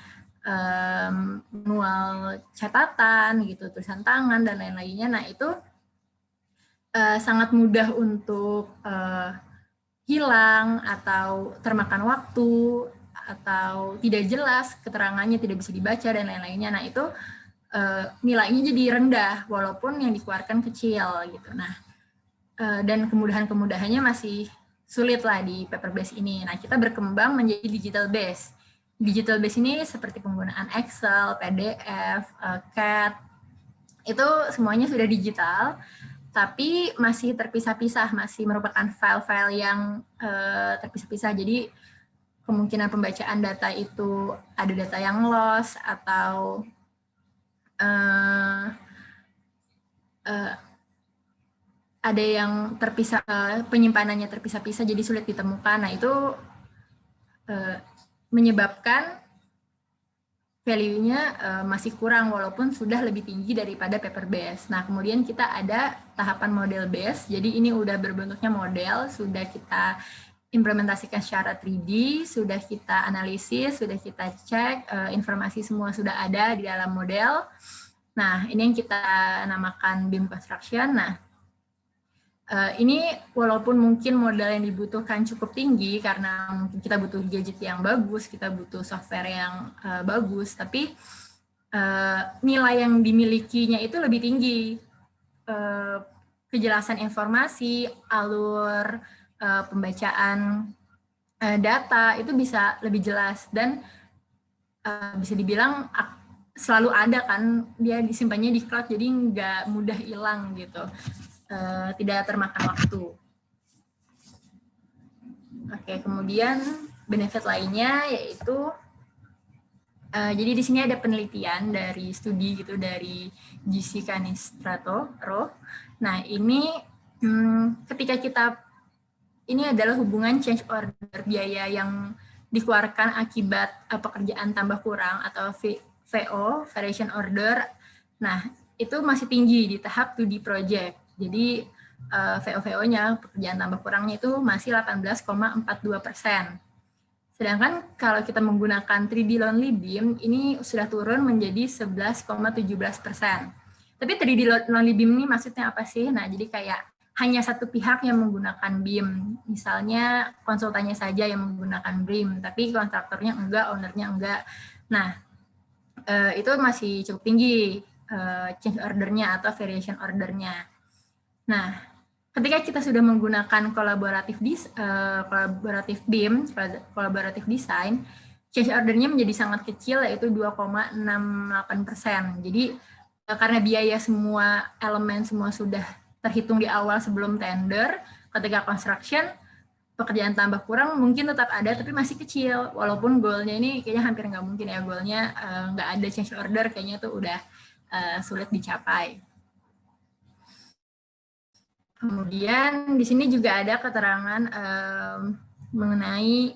manual catatan gitu, tulisan tangan dan lain-lainnya. Nah, itu sangat mudah untuk hilang atau termakan waktu atau tidak jelas keterangannya, tidak bisa dibaca dan lain-lainnya. Nah, itu nilainya jadi rendah walaupun yang dikeluarkan kecil gitu. Nah, dan kemudahan-kemudahannya masih sulit lah di paper base ini. Nah, kita berkembang menjadi digital base. Digital base ini seperti penggunaan Excel, PDF, CAD, itu semuanya sudah digital, tapi masih terpisah-pisah, masih merupakan file-file yang terpisah-pisah. Jadi kemungkinan pembacaan data itu ada data yang loss atau ada yang terpisah, penyimpanannya terpisah-pisah jadi sulit ditemukan. Nah, itu menyebabkan value-nya masih kurang walaupun sudah lebih tinggi daripada paper base. Nah, kemudian kita ada tahapan model base. Jadi ini udah berbentuknya model, sudah kita implementasikan secara 3D, sudah kita analisis, sudah kita cek, informasi semua sudah ada di dalam model. Nah, ini yang kita namakan BIM Construction. Nah, ini walaupun mungkin modal yang dibutuhkan cukup tinggi karena mungkin kita butuh gadget yang bagus, kita butuh software yang bagus, tapi nilai yang dimilikinya itu lebih tinggi. Kejelasan informasi, alur pembacaan data itu bisa lebih jelas, dan bisa dibilang selalu ada kan, dia disimpannya di cloud, jadi nggak mudah hilang gitu, tidak termakan waktu. Oke, kemudian benefit lainnya yaitu jadi di sini ada penelitian dari studi gitu dari GC Cannistrato. Nah ini ketika kita ini adalah hubungan change order biaya yang dikeluarkan akibat pekerjaan tambah kurang atau VO, variation order. Nah, itu masih tinggi di tahap 2D project. Jadi VO-VO-nya, pekerjaan tambah kurangnya itu masih 18,42%. Sedangkan kalau kita menggunakan 3D Lonely Beam, ini sudah turun menjadi 11,17%. Tapi 3D Lonely Beam ini maksudnya apa sih? Nah, jadi kayak hanya satu pihak yang menggunakan BIM. Misalnya konsultannya saja yang menggunakan BIM, tapi kontraktornya enggak, ownernya enggak. Nah, itu masih cukup tinggi change order-nya atau variation order-nya. Nah, ketika kita sudah menggunakan kolaboratif BIM, kolaboratif design, change order-nya menjadi sangat kecil, yaitu 2,68%. Jadi, karena biaya semua elemen semua sudah terhitung di awal sebelum tender, ketika construction, pekerjaan tambah kurang mungkin tetap ada, tapi masih kecil. Walaupun goalnya ini kayaknya hampir nggak mungkin ya, goalnya nggak ada change order, kayaknya itu udah sulit dicapai. Kemudian di sini juga ada keterangan mengenai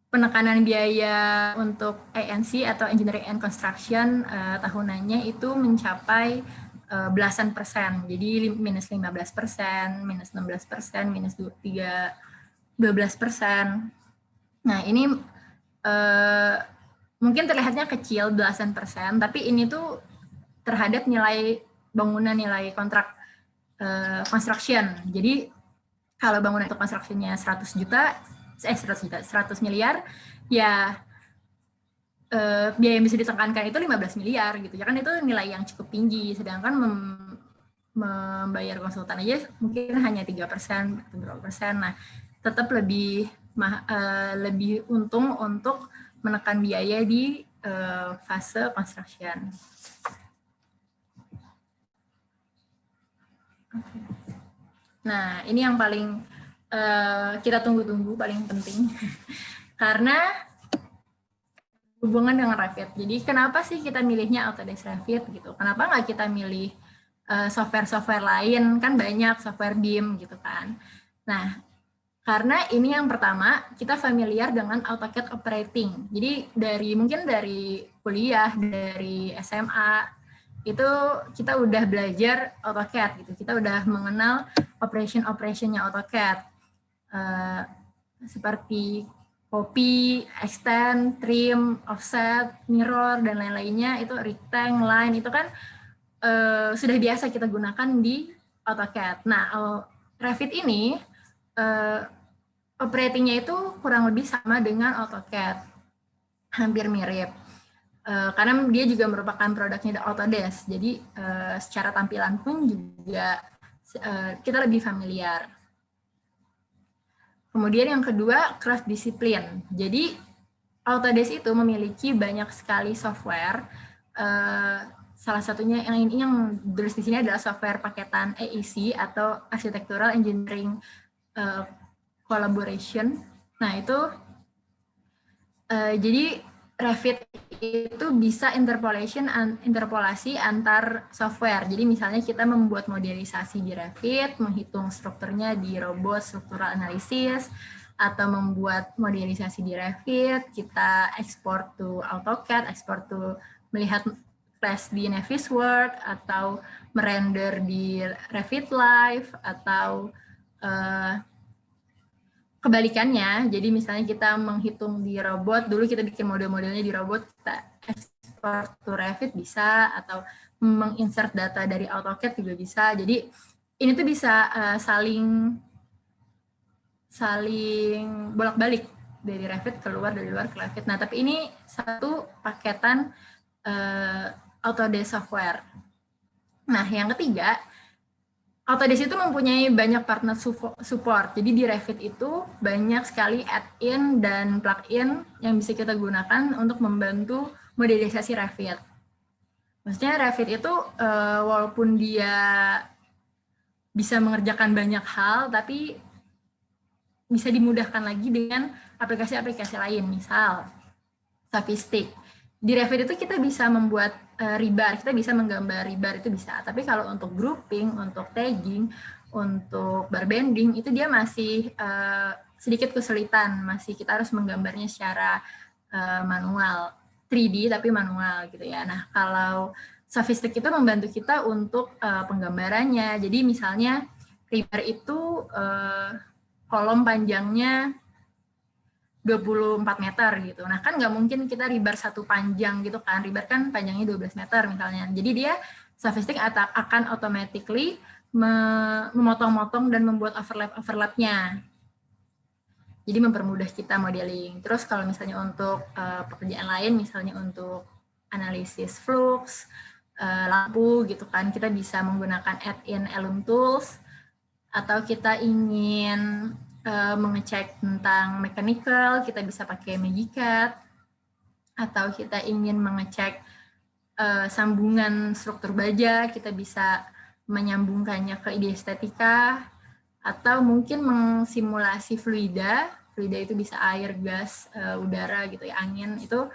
penekanan biaya untuk ANC atau Engineering and Construction tahunannya itu mencapai belasan persen, jadi minus 15%, minus 16%, minus 12%. Nah ini mungkin terlihatnya kecil belasan persen, tapi ini tuh terhadap nilai bangunan, nilai kontrak construction. Jadi kalau bangunan untuk construction-nya 100 miliar, ya biaya yang bisa ditekankan itu 15 miliar gitu. Ya kan itu nilai yang cukup tinggi, sedangkan membayar konsultan aja mungkin hanya 3%, 2%. Nah, tetap lebih untung untuk menekan biaya di fase construction. Nah, ini yang paling kita tunggu-tunggu, paling penting. Karena hubungan dengan Revit. Jadi kenapa sih kita milihnya Autodesk Revit gitu? Kenapa nggak kita milih software-software lain? Kan banyak software BIM gitu kan. Nah, karena ini yang pertama, kita familiar dengan AutoCAD operating. Jadi mungkin dari kuliah, dari SMA, itu kita udah belajar AutoCAD gitu. Kita udah mengenal operation-nya AutoCAD. Seperti copy, extend, trim, offset, mirror, dan lain-lainnya, itu rectangle, line, itu kan sudah biasa kita gunakan di AutoCAD. Nah, Revit ini operatingnya itu kurang lebih sama dengan AutoCAD, hampir mirip. Karena dia juga merupakan produknya Autodesk, jadi secara tampilan pun juga kita lebih familiar. Kemudian yang kedua, cross discipline. Jadi Autodesk itu memiliki banyak sekali software. Salah satunya yang tulis di sini adalah software paketan AEC atau Architectural Engineering Collaboration. Nah itu jadi Revit itu bisa interpolasi antar software. Jadi misalnya kita membuat modelisasi di Revit, menghitung strukturnya di robot structural analysis, atau membuat modelisasi di Revit, kita ekspor to AutoCAD, ekspor to melihat class di Navisworks, atau merender di Revit Live, atau kebalikannya, jadi misalnya kita menghitung di robot, dulu kita bikin model-modelnya di robot, kita ekspor to Revit bisa, atau menginsert data dari AutoCAD juga bisa. Jadi ini tuh bisa saling bolak-balik dari Revit keluar, dari luar ke Revit. Nah, tapi ini satu paketan Autodesk software. Nah, yang ketiga, Autodesk itu mempunyai banyak partner support. Jadi di Revit itu banyak sekali add-in dan plug-in yang bisa kita gunakan untuk membantu modelisasi Revit. Maksudnya Revit itu walaupun dia bisa mengerjakan banyak hal, tapi bisa dimudahkan lagi dengan aplikasi-aplikasi lain. Misal, Sofistic. Di Revit itu kita bisa membuat rebar, kita bisa menggambar rebar, itu bisa. Tapi kalau untuk grouping, untuk tagging, untuk bar bending, itu dia masih sedikit kesulitan. Masih kita harus menggambarnya secara manual. 3D tapi manual gitu ya. Nah, kalau Sofistic itu membantu kita untuk penggambarannya. Jadi misalnya rebar itu kolom panjangnya 24 meter gitu. Nah kan nggak mungkin kita rebar satu panjang gitu kan. Rebar kan panjangnya 12 meter misalnya. Jadi dia Sofistic akan automatically memotong-motong dan membuat overlap-nya. Jadi mempermudah kita modeling. Terus kalau misalnya untuk pekerjaan lain, misalnya untuk analisis flux, lampu gitu kan, kita bisa menggunakan add-in Elum Tools, atau kita ingin mengecek tentang mechanical, kita bisa pakai Magicat, atau kita ingin mengecek sambungan struktur baja, kita bisa menyambungkannya ke ide estetika, atau mungkin mengsimulasi fluida itu bisa air, gas, udara gitu ya, angin, itu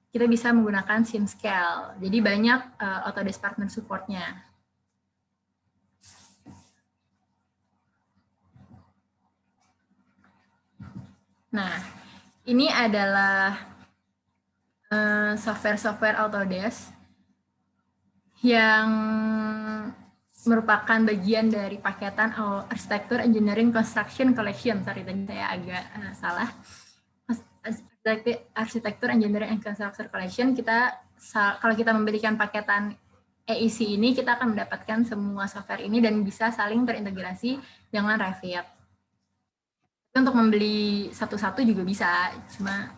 kita bisa menggunakan SimScale. Jadi banyak Autodesk Partner Support-nya. Nah, ini adalah software-software Autodesk yang merupakan bagian dari paketan Architecture, Engineering, Construction Collection. Sorry, tadi saya agak salah. Architecture, Engineering, and Construction Collection, kalau kita membelikan paketan AEC ini, kita akan mendapatkan semua software ini dan bisa saling terintegrasi dengan Revit. Untuk membeli satu-satu juga bisa, cuma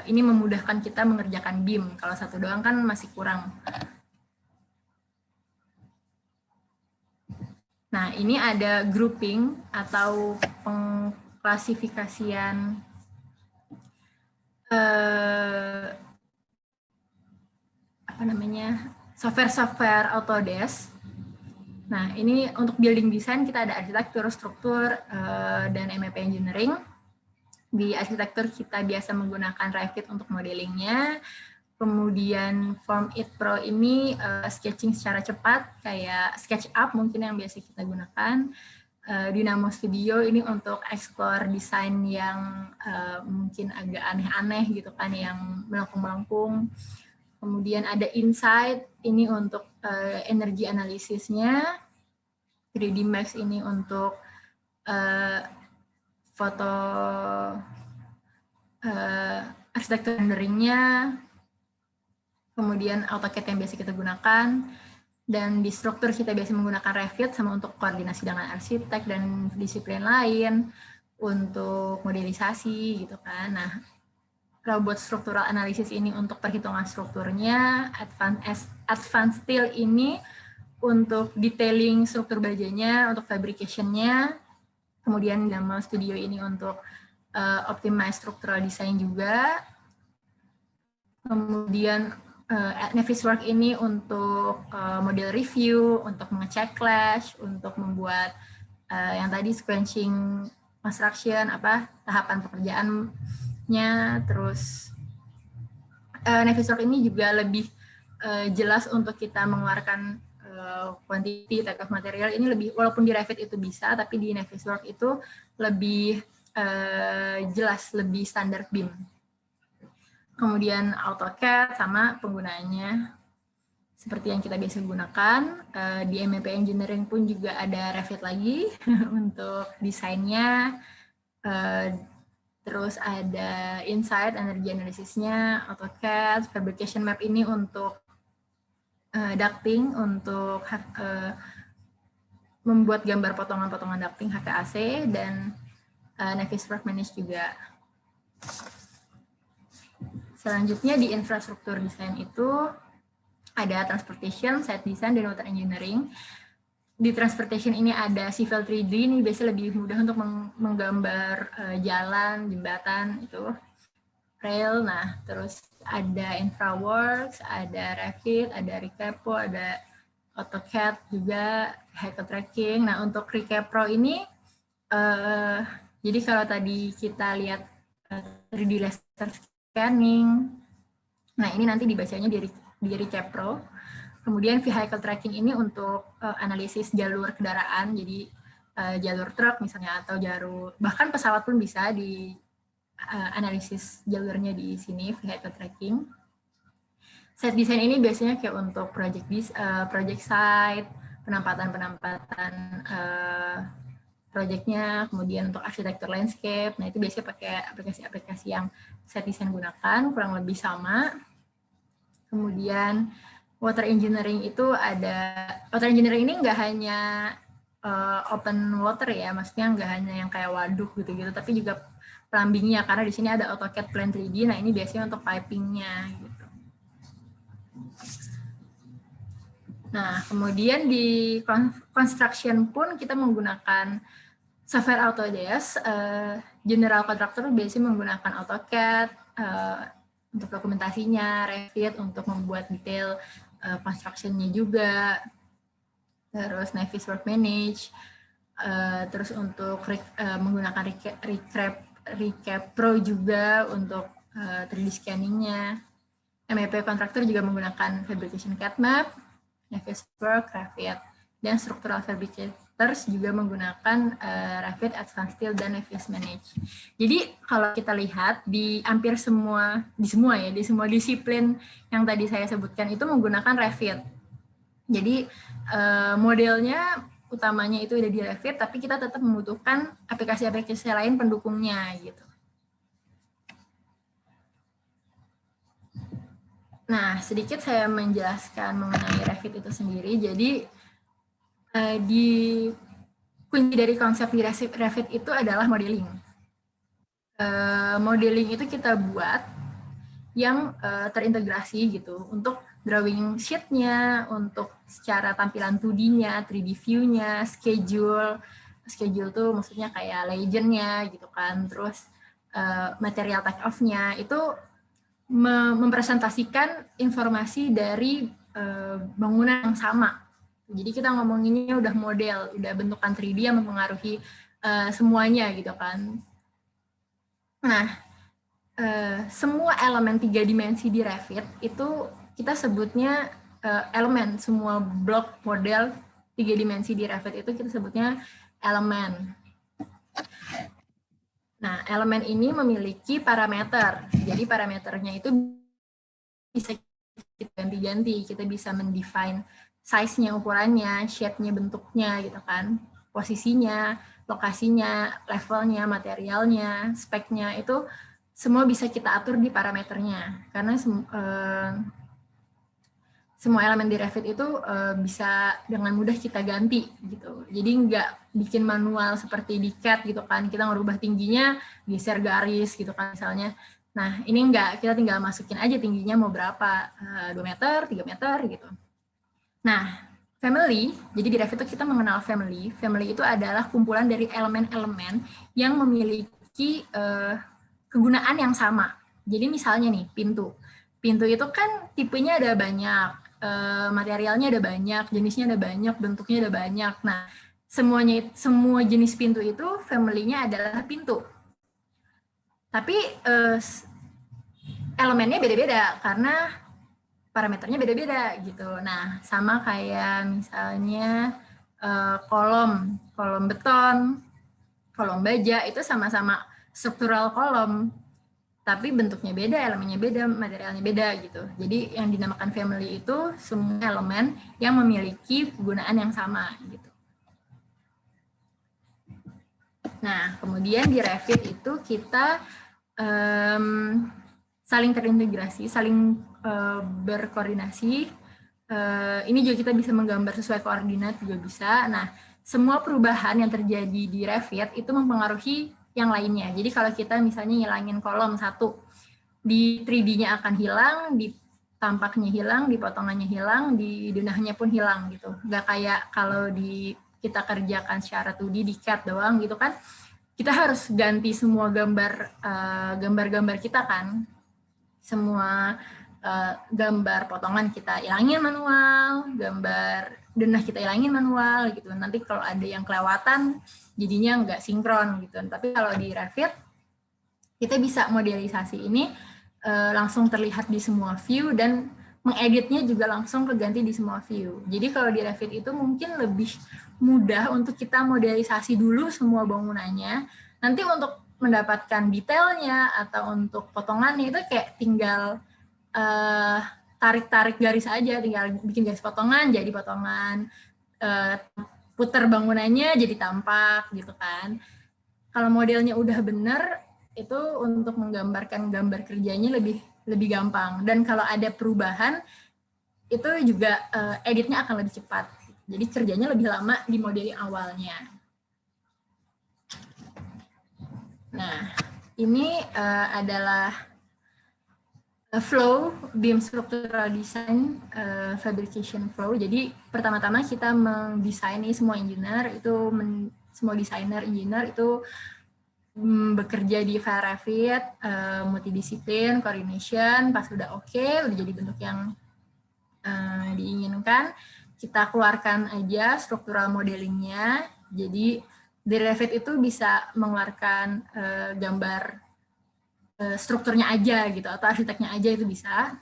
ini memudahkan kita mengerjakan BIM. Kalau satu doang kan masih kurang. Nah, ini ada grouping atau pengklasifikasian software-software Autodesk. Nah, ini untuk building design kita ada arsitektur, struktur, dan MEP engineering. Di arsitektur kita biasa menggunakan Revit untuk modelingnya. Kemudian Form It Pro ini sketching secara cepat, kayak SketchUp mungkin yang biasa kita gunakan. Dynamo Studio ini untuk explore desain yang mungkin agak aneh-aneh gitu kan, yang melengkung-melengkung. Kemudian ada Insight, ini untuk energi analisisnya. 3D Max ini untuk foto arsitektur renderingnya. Kemudian AutoCAD yang biasa kita gunakan. Dan di struktur kita biasa menggunakan Revit sama untuk koordinasi dengan arsitek dan disiplin lain. Untuk modelisasi gitu kan. Nah, robot structural analysis ini untuk perhitungan strukturnya, advanced steel ini untuk detailing struktur bajanya, untuk fabrication-nya, kemudian Dynamo Studio ini untuk optimize structural design juga, kemudian Navisworks ini untuk model review, untuk mengecek clash, untuk membuat yang tadi sequencing construction, tahapan pekerjaannya. Terus Navisworks ini juga lebih jelas untuk kita mengeluarkan quantity, type of material. Ini lebih, walaupun di Revit itu bisa, tapi di Navisworks itu lebih jelas, lebih standar BIM. Kemudian AutoCAD sama penggunaannya seperti yang kita biasa gunakan. Di MEP Engineering pun juga ada Revit lagi untuk desainnya. Terus ada Insight, energi analisisnya, AutoCAD, Fabrication Map ini untuk ducting, untuk membuat gambar potongan-potongan ducting HVAC, dan Navisworks Manage juga. Selanjutnya di infrastruktur desain itu ada transportation, site design, dan water engineering. di transportation ini ada civil 3D, ini biasanya lebih mudah untuk menggambar jalan, jembatan, itu rail. Nah, terus ada InfraWorks, ada Revit, ada Recapro, ada AutoCAD juga, vehicle tracking. Nah, untuk Recapro ini, jadi kalau tadi kita lihat 3D laser scanning, nah ini nanti dibacanya di Recapro. Kemudian vehicle tracking ini untuk analisis jalur kendaraan, jadi jalur truk misalnya atau jalur bahkan pesawat pun bisa di analisis jalurnya di sini vehicle tracking. Set design ini biasanya kayak untuk project site, penempatan projectnya, kemudian untuk arsitektur landscape. Nah itu biasanya pakai aplikasi-aplikasi yang set design gunakan, kurang lebih sama. Kemudian water engineering itu ada, water engineering ini nggak hanya open water ya, maksudnya nggak hanya yang kayak waduk gitu-gitu, tapi juga plumbingnya, karena di sini ada AutoCAD Plan 3D, nah ini biasanya untuk pipingnya gitu. Nah, kemudian di construction pun kita menggunakan software Autodesk, general contractor biasanya menggunakan AutoCAD untuk dokumentasinya, Revit untuk membuat detail construction-nya juga, terus Navis Workmanage, terus untuk menggunakan Recapro juga untuk 3D scanning-nya. MEP kontraktor juga menggunakan Fabrication CAD Map, Navisworks, Revit, dan Structural Fabricators juga menggunakan Revit, Advanced Steel, dan Navis Manage. Jadi kalau kita lihat di hampir semua disiplin yang tadi saya sebutkan itu menggunakan Revit. Jadi modelnya utamanya itu ada di Revit, tapi kita tetap membutuhkan aplikasi-aplikasi lain pendukungnya gitu. Nah, sedikit saya menjelaskan mengenai Revit itu sendiri. Jadi kunci dari konsep di Revit itu adalah modeling. Modeling itu kita buat yang terintegrasi gitu untuk drawing sheet-nya, untuk secara tampilan 2D-nya, 3D view-nya, schedule tuh maksudnya kayak legend-nya gitu kan, terus material take off-nya itu mempresentasikan informasi dari bangunan yang sama. Jadi kita ngomonginnya udah model, udah bentukan 3D yang mempengaruhi semuanya gitu kan. Nah, semua elemen 3 dimensi di Revit itu kita sebutnya elemen, semua blok model 3 dimensi di Revit itu kita sebutnya elemen. Nah, elemen ini memiliki parameter. Jadi parameternya itu bisa kita ganti-ganti. Kita bisa mendefine size-nya, ukurannya, shape-nya, bentuknya gitu kan. Posisinya, lokasinya, levelnya, materialnya, spek-nya itu semua bisa kita atur di parameternya. Karena semua elemen di Revit itu bisa dengan mudah kita ganti gitu. Jadi nggak bikin manual seperti di CAD gitu kan, kita ngerubah tingginya, geser garis gitu kan misalnya. Nah ini nggak, kita tinggal masukin aja tingginya mau berapa, 2 meter, 3 meter gitu. Nah family, jadi di Revit itu kita mengenal family. Family itu adalah kumpulan dari elemen-elemen yang memiliki kegunaan yang sama. Jadi misalnya nih pintu. Pintu itu kan tipenya ada banyak, materialnya ada banyak, jenisnya ada banyak, bentuknya ada banyak. Nah, semua jenis pintu itu family-nya adalah pintu. Tapi elemennya beda-beda karena parameternya beda-beda gitu. Nah, sama kayak misalnya kolom beton, kolom baja itu sama-sama struktural kolom. Tapi bentuknya beda, elemennya beda, materialnya beda gitu. Jadi yang dinamakan family itu semua elemen yang memiliki kegunaan yang sama gitu. Nah, kemudian di Revit itu kita saling terintegrasi, saling berkoordinasi. Ini juga kita bisa menggambar sesuai koordinat juga bisa. Nah, semua perubahan yang terjadi di Revit itu mempengaruhi yang lainnya. Jadi kalau kita misalnya ngilangin kolom satu, di 3D-nya akan hilang, di tampaknya hilang, di potongannya hilang, di denahnya pun hilang gitu. Nggak kayak kalau kita kerjakan secara 2D di CAD doang gitu kan, kita harus ganti semua gambar-gambar kita kan, semua gambar potongan kita ilangin manual, gambar denah kita ilangin manual gitu. Nanti kalau ada yang kelewatan jadinya nggak sinkron gitu. Tapi kalau di Revit kita bisa modelisasi ini langsung terlihat di semua view dan mengeditnya juga langsung keganti di semua view. Jadi kalau di Revit itu mungkin lebih mudah untuk kita modelisasi dulu semua bangunannya. Nanti untuk mendapatkan detailnya atau untuk potongannya itu kayak tinggal tarik-tarik garis aja, tinggal bikin garis potongan jadi potongan, puter bangunannya jadi tampak gitu kan. Kalau modelnya udah bener, itu untuk menggambarkan gambar kerjanya lebih gampang. Dan kalau ada perubahan, itu juga editnya akan lebih cepat. Jadi kerjanya lebih lama di model awalnya. Nah, ini adalah flow BIM structural design fabrication flow. Jadi pertama-tama kita mendesain ini semua engineer itu semua desainer engineer itu bekerja di file Revit, multidisiplin, coordination, pas udah oke, udah jadi bentuk yang diinginkan, kita keluarkan aja struktural modelingnya. Jadi di Revit itu bisa mengeluarkan gambar strukturnya aja gitu, atau arsiteknya aja itu bisa.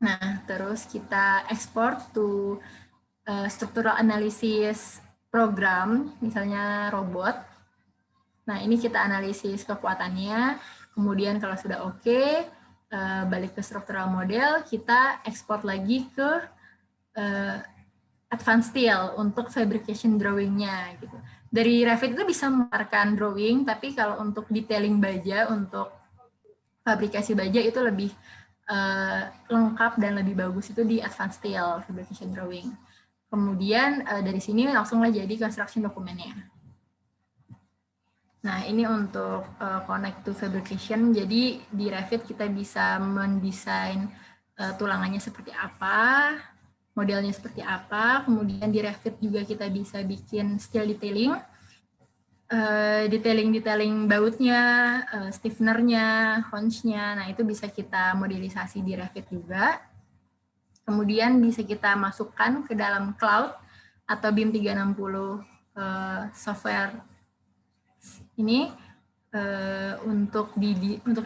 Nah, terus kita export to structural analysis program, misalnya robot. Nah, ini kita analisis kekuatannya, kemudian kalau sudah oke, balik ke structural model, kita ekspor lagi ke advanced steel untuk fabrication drawing-nya gitu. Dari Revit itu bisa mengeluarkan drawing, tapi kalau untuk detailing baja, untuk fabrikasi baja itu lebih lengkap dan lebih bagus itu di advanced steel fabrication drawing. Kemudian dari sini langsunglah jadi construction dokumennya. Nah, ini untuk connect to fabrication. Jadi di Revit kita bisa mendesain tulangannya seperti apa, modelnya seperti apa. Kemudian di Revit juga kita bisa bikin steel detailing, detailing bautnya, stiffenernya, haunch-nya. Nah, itu bisa kita modelisasi di Revit juga. Kemudian bisa kita masukkan ke dalam cloud atau BIM 360 software ini untuk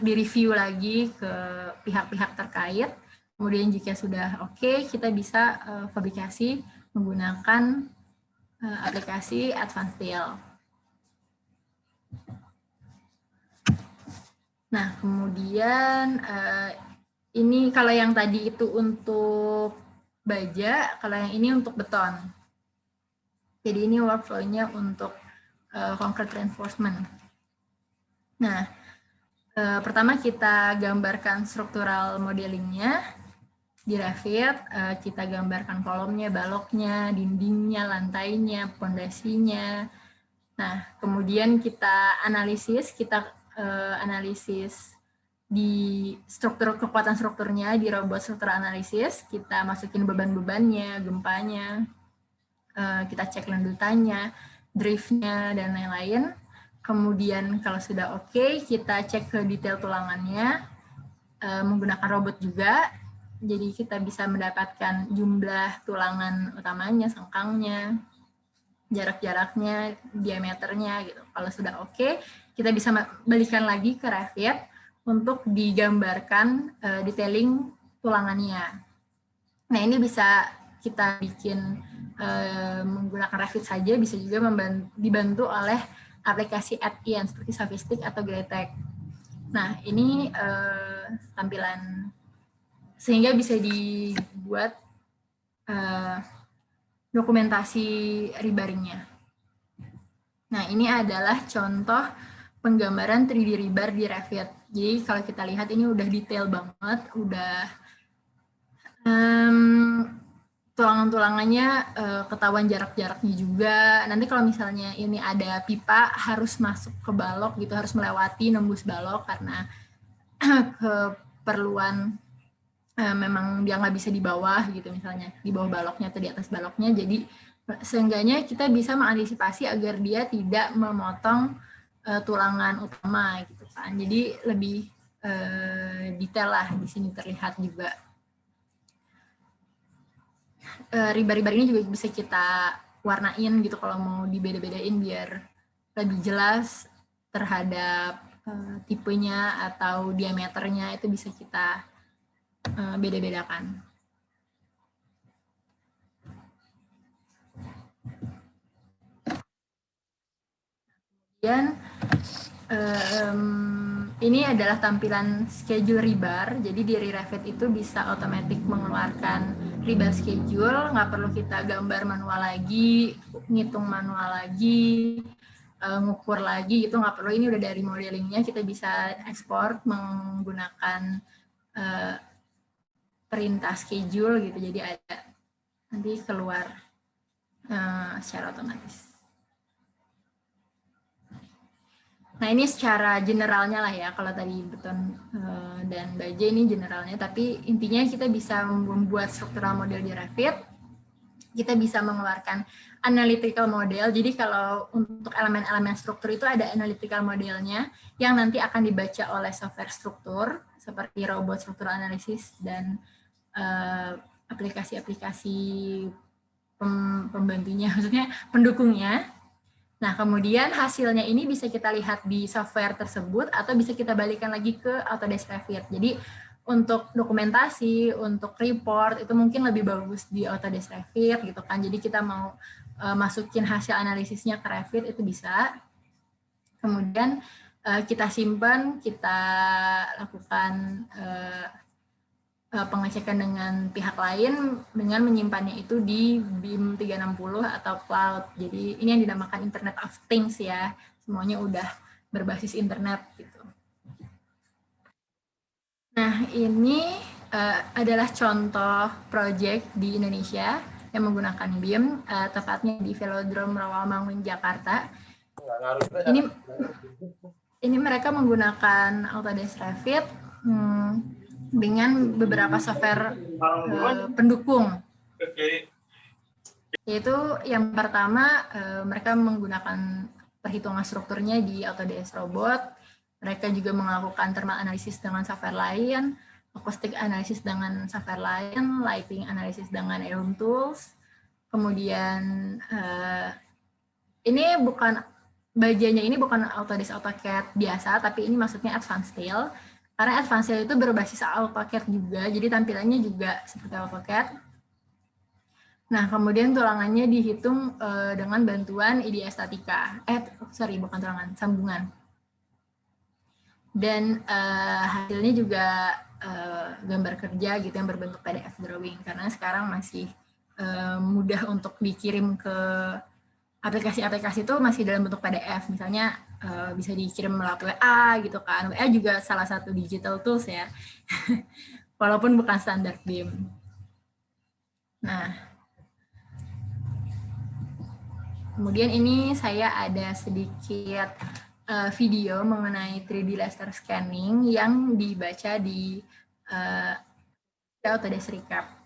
direview lagi ke pihak-pihak terkait. Kemudian jika sudah oke, kita bisa fabrikasi menggunakan aplikasi Advanced Steel. Nah, kemudian ini kalau yang tadi itu untuk baja, kalau yang ini untuk beton. Jadi ini workflow-nya untuk concrete reinforcement. Nah, pertama kita gambarkan struktural modelingnya di Revit, kita gambarkan kolomnya, baloknya, dindingnya, lantainya, pondasinya. Nah, kemudian kita analisis di kekuatan strukturnya di robot struktural analisis, kita masukin beban-bebannya, gempanya, kita cek lanjutannya, driftnya, dan lain-lain. Kemudian kalau sudah oke, kita cek ke detail tulangannya, menggunakan robot juga. Jadi kita bisa mendapatkan jumlah tulangan utamanya, sengkangnya, jarak-jaraknya, diameternya gitu. Kalau sudah oke, kita bisa balikan lagi ke Revit untuk digambarkan detailing tulangannya. Nah, ini bisa kita bikin menggunakan Revit saja, bisa juga dibantu oleh aplikasi add-in seperti Savistic atau Gretek. Nah, ini tampilan sehingga bisa dibuat dokumentasi rebaringnya. Nah, ini adalah contoh penggambaran 3D rebar di Revit. Jadi kalau kita lihat ini udah detail banget, udah tulangan-tulangannya ketahuan jarak-jaraknya juga. Nanti kalau misalnya ini ada pipa harus masuk ke balok gitu, harus melewati nembus balok karena keperluan memang dia nggak bisa di bawah gitu, misalnya di bawah baloknya atau di atas baloknya, jadi seenggaknya kita bisa mengantisipasi agar dia tidak memotong tulangan utama gitu kan. Jadi lebih detail lah di sini terlihat juga. Ribar-ribar ini juga bisa kita warnain gitu kalau mau dibeda-bedain biar lebih jelas terhadap tipenya atau diameternya, itu bisa kita beda-bedakan. Kemudian ini adalah tampilan schedule rebar. Jadi di Revit itu bisa otomatis mengeluarkan rebar schedule, nggak perlu kita gambar manual lagi, ngitung manual lagi, ngukur lagi, itu nggak perlu. Ini udah dari modelingnya, kita bisa ekspor menggunakan perintah schedule gitu. Jadi ada nanti keluar secara otomatis. Nah, ini secara generalnya lah ya, kalau tadi beton dan baja ini generalnya, tapi intinya kita bisa membuat struktural model di Revit, kita bisa mengeluarkan analytical model. Jadi kalau untuk elemen-elemen struktur itu ada analytical modelnya yang nanti akan dibaca oleh software struktur seperti robot struktural analysis dan aplikasi-aplikasi pembantunya, maksudnya pendukungnya. Nah, kemudian hasilnya ini bisa kita lihat di software tersebut atau bisa kita balikan lagi ke Autodesk Revit. Jadi untuk dokumentasi, untuk report itu mungkin lebih bagus di Autodesk Revit gitu kan. Jadi kita mau masukin hasil analisisnya ke Revit itu bisa. Kemudian kita simpan, kita lakukan pengecekan dengan pihak lain dengan menyimpannya itu di BIM 360 atau cloud. Jadi ini yang dinamakan Internet of Things ya. Semuanya udah berbasis internet gitu. Nah, ini adalah contoh project di Indonesia yang menggunakan BIM, tepatnya di Velodrome Rawamangun, Jakarta. Ini mereka menggunakan Autodesk Revit dengan beberapa software pendukung. Yaitu yang pertama, mereka menggunakan perhitungan strukturnya di Autodesk Robot. Mereka juga melakukan thermal analysis dengan software lain, acoustic analysis dengan software lain, lighting analysis dengan Aeroom Tools. Kemudian ini bukan bajanya, ini bukan Autodesk AutoCAD biasa, tapi ini maksudnya Advanced Steel. Karena Advanced Steel itu berbasis AutoCAD juga, jadi tampilannya juga seperti AutoCAD. Nah, kemudian tulangannya dihitung dengan bantuan IDE Statica. Bukan tulangan, sambungan. Dan hasilnya juga gambar kerja gitu yang berbentuk PDF drawing, karena sekarang masih mudah untuk dikirim ke aplikasi-aplikasi itu masih dalam bentuk PDF. Misalnya bisa dikirim melalui WA gitu kan. WA juga salah satu digital tools ya. Walaupun bukan standar BIM. Nah, kemudian ini saya ada sedikit video mengenai 3D laser scanning yang dibaca di Autodesk Recap.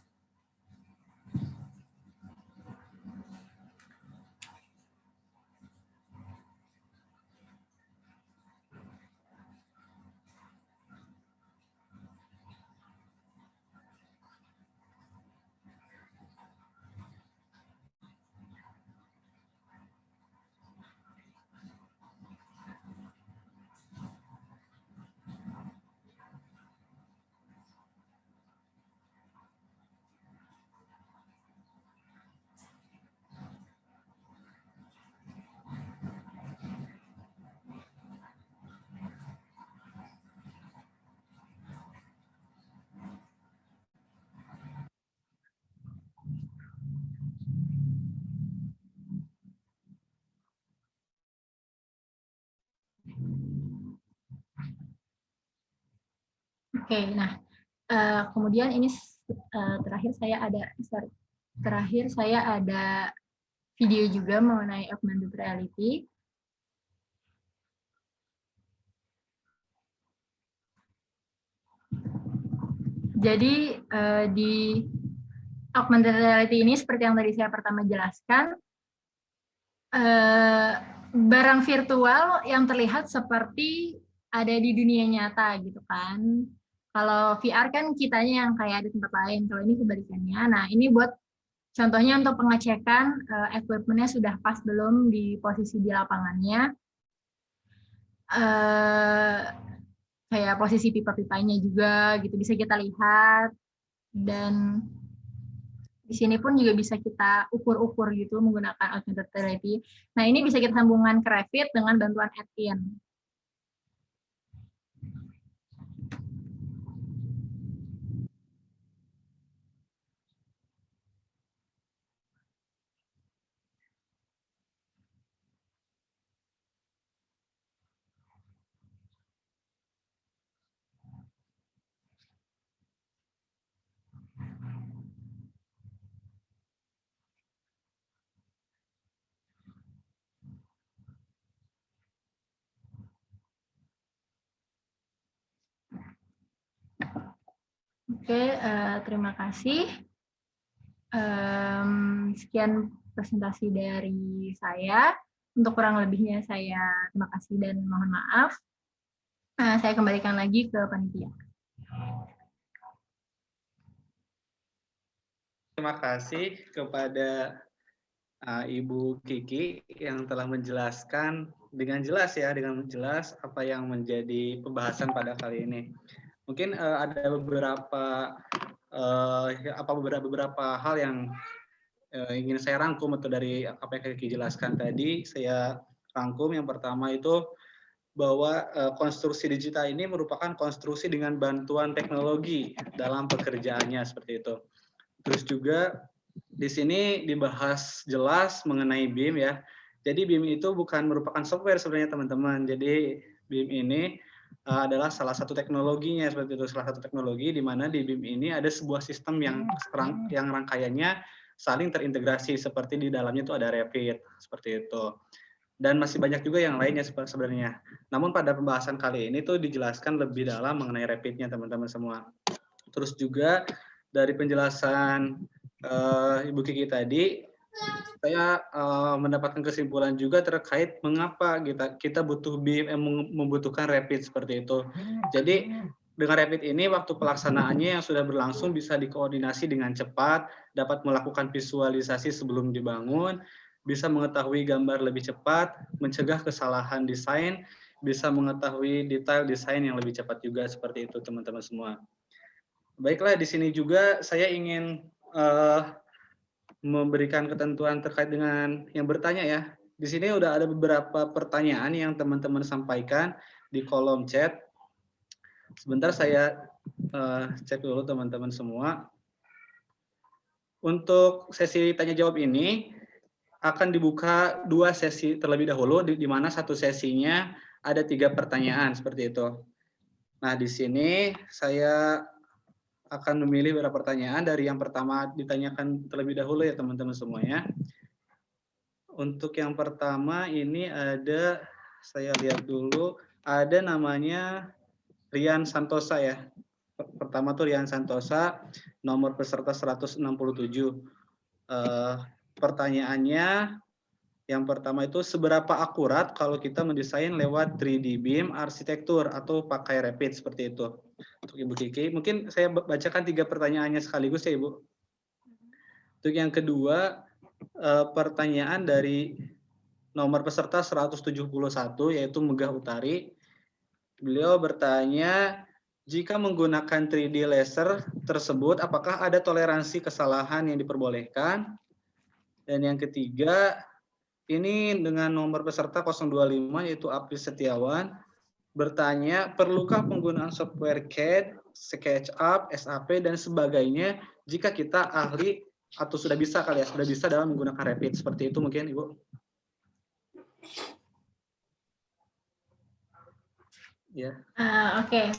Oke, nah kemudian ini terakhir saya ada video juga mengenai augmented reality. Jadi di augmented reality ini seperti yang tadi saya pertama jelaskan, barang virtual yang terlihat seperti ada di dunia nyata gitu kan. Kalau VR kan kitanya yang kayak di tempat lain, kalau ini kebalikannya. Nah, ini buat contohnya untuk pengecekan equipment-nya sudah pas belum di posisi di lapangannya. Kayak posisi pipa-pipanya juga gitu bisa kita lihat, dan di sini pun juga bisa kita ukur-ukur gitu menggunakan augmented reality. Nah, ini bisa kita sambungkan ke Revit dengan bantuan add-in. Oke, terima kasih. Sekian presentasi dari saya. Untuk kurang lebihnya saya terima kasih dan mohon maaf. Saya kembalikan lagi ke panitia. Terima kasih kepada Ibu Kiki yang telah menjelaskan dengan jelas apa yang menjadi pembahasan pada kali ini. Mungkin ada beberapa hal yang ingin saya rangkum atau dari apa yang Kiki jelaskan tadi, saya rangkum. Yang pertama itu bahwa konstruksi digital ini merupakan konstruksi dengan bantuan teknologi dalam pekerjaannya seperti itu. Terus juga di sini dibahas jelas mengenai BIM ya. Jadi BIM itu bukan merupakan software sebenarnya teman-teman. Jadi BIM ini adalah salah satu teknologinya seperti itu, salah satu teknologi di mana di BIM ini ada sebuah sistem yang rangkaiannya saling terintegrasi, seperti di dalamnya itu ada Revit seperti itu. Dan masih banyak juga yang lainnya sebenarnya. Namun pada pembahasan kali ini tuh dijelaskan lebih dalam mengenai Revit-nya teman-teman semua. Terus juga dari penjelasan Ibu Kiki tadi, saya mendapatkan kesimpulan juga terkait mengapa kita butuh BIM, membutuhkan Revit seperti itu. Jadi dengan Revit ini waktu pelaksanaannya yang sudah berlangsung bisa dikoordinasi dengan cepat, dapat melakukan visualisasi sebelum dibangun, bisa mengetahui gambar lebih cepat, mencegah kesalahan desain, bisa mengetahui detail desain yang lebih cepat juga seperti itu teman-teman semua. Baiklah, di sini juga saya ingin memberikan ketentuan terkait dengan yang bertanya ya. Di sini udah ada beberapa pertanyaan yang teman-teman sampaikan di kolom chat. Sebentar saya cek dulu teman-teman semua. Untuk sesi tanya jawab ini akan dibuka 2 sesi terlebih dahulu, di mana satu sesinya ada 3 pertanyaan seperti itu. Nah, di sini saya akan memilih beberapa pertanyaan dari yang pertama ditanyakan terlebih dahulu ya teman-teman semuanya. Untuk yang pertama ini ada, saya lihat dulu, ada namanya Rian Santosa ya. Pertama tuh Rian Santosa, nomor peserta 167. Pertanyaannya yang pertama itu, seberapa akurat kalau kita mendesain lewat 3D BIM arsitektur atau pakai Revit seperti itu? Untuk Ibu Kiki, mungkin saya bacakan 3 pertanyaannya sekaligus ya Ibu. Untuk yang kedua, pertanyaan dari nomor peserta 171 yaitu Megah Utari. Beliau bertanya, jika menggunakan 3D laser tersebut, apakah ada toleransi kesalahan yang diperbolehkan? Dan yang ketiga, ini dengan nomor peserta 025 yaitu Apri Setiawan, bertanya, perlukah penggunaan software CAD, SketchUp, SAP, dan sebagainya jika kita ahli atau sudah bisa kali ya, sudah bisa dalam menggunakan Revit? Seperti itu mungkin Ibu. Ya. Oke.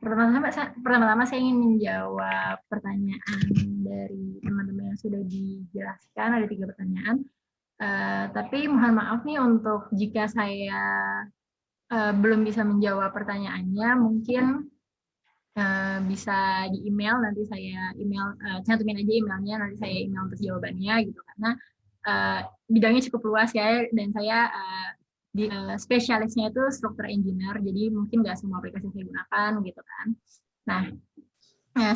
Pertama-tama saya ingin menjawab pertanyaan dari teman-teman yang sudah dijelaskan. Ada 3 pertanyaan. Tapi mohon maaf nih untuk jika saya belum bisa menjawab pertanyaannya, mungkin bisa di email, nanti saya cantumin aja emailnya, nanti saya email untuk jawabannya gitu, karena bidangnya cukup luas ya, dan saya di spesialisnya itu struktur engineer, jadi mungkin nggak semua aplikasi saya gunakan gitu kan. Nah,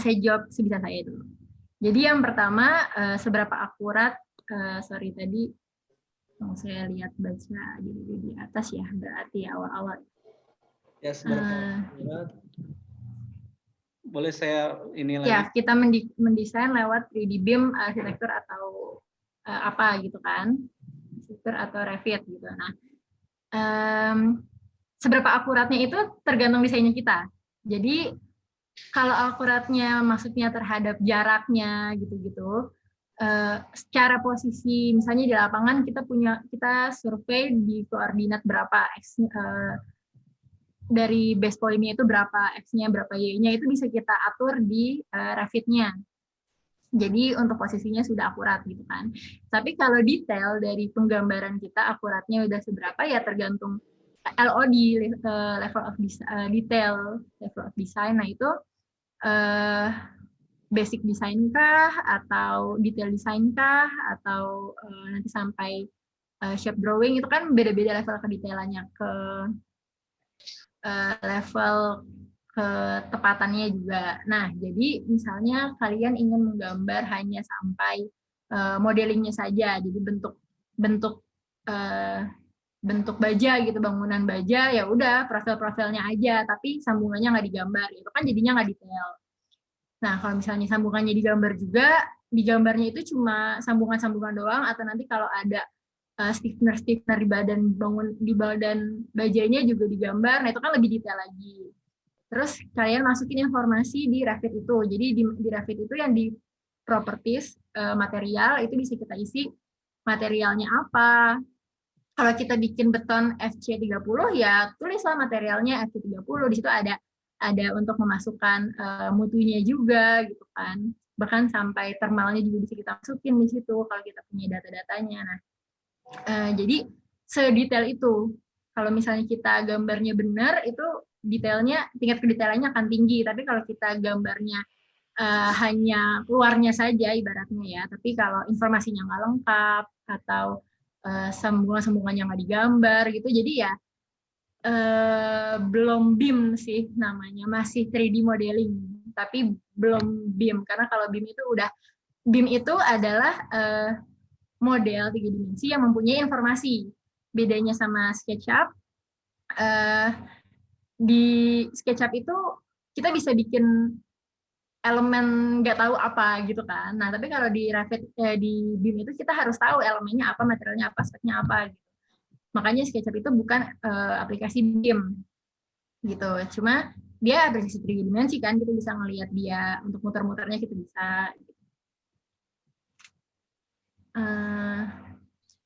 saya jawab sebisa saya dulu. Jadi yang pertama, seberapa akurat, sorry tadi saya lihat baca di atas ya, berarti awal-awal. Ya, seberapa akurat? Boleh saya ini lagi? Ya, kita mendesain lewat 3D BIM, arsitektur atau apa gitu kan, arsitektur atau Revit gitu. Nah, seberapa akuratnya itu tergantung desainnya kita. Jadi kalau akuratnya maksudnya terhadap jaraknya gitu-gitu, secara posisi misalnya di lapangan kita survei di koordinat berapa X, dari base point-nya itu berapa X-nya, berapa Y-nya, itu bisa kita atur di Revit-nya. Jadi untuk posisinya sudah akurat gitu kan. Tapi kalau detail dari penggambaran kita akuratnya udah seberapa ya tergantung LOD, level of detail, level of design. Nah itu basic design kah, atau detail design kah, atau nanti sampai shape drawing, itu kan beda-beda level kedetailannya, ke level ketepatannya juga. Nah, jadi misalnya kalian ingin menggambar hanya sampai modelingnya saja, jadi bentuk baja gitu, bangunan baja, ya udah profil-profilnya aja, tapi sambungannya nggak digambar, itu kan jadinya nggak detail. Nah, kalau misalnya sambungannya digambar juga, digambarnya itu cuma sambungan-sambungan doang, atau nanti kalau ada stiffener di badan bajanya juga digambar, nah itu kan lebih detail lagi. Terus kalian masukin informasi di Revit itu. Jadi di Revit itu yang di properties material itu bisa kita isi materialnya apa. Kalau kita bikin beton FC30 ya tulislah materialnya FC30. Di situ ada untuk memasukkan mutunya juga gitu kan. Bahkan sampai thermalnya juga bisa kita masukin di situ kalau kita punya data-datanya. Nah, jadi sedetail itu. Kalau misalnya kita gambarnya benar, itu detailnya, tingkat kedetailannya akan tinggi. Tapi kalau kita gambarnya hanya keluarnya saja ibaratnya ya, tapi kalau informasinya nggak lengkap atau sambungan-sambungannya nggak digambar gitu, jadi ya belum BIM sih namanya, masih 3D modeling, tapi belum BIM, karena kalau BIM itu adalah model 3 dimensi yang mempunyai informasi. Bedanya sama SketchUp, di SketchUp itu kita bisa bikin elemen nggak tahu apa gitu kan. Nah, tapi kalau di Revit, di BIM itu kita harus tahu elemennya apa, materialnya apa, speknya apa gitu. Makanya SketchUp itu bukan aplikasi BIM gitu. Cuma dia aplikasi 3 dimensi kan, kita bisa ngelihat dia untuk muter-muternya, kita bisa.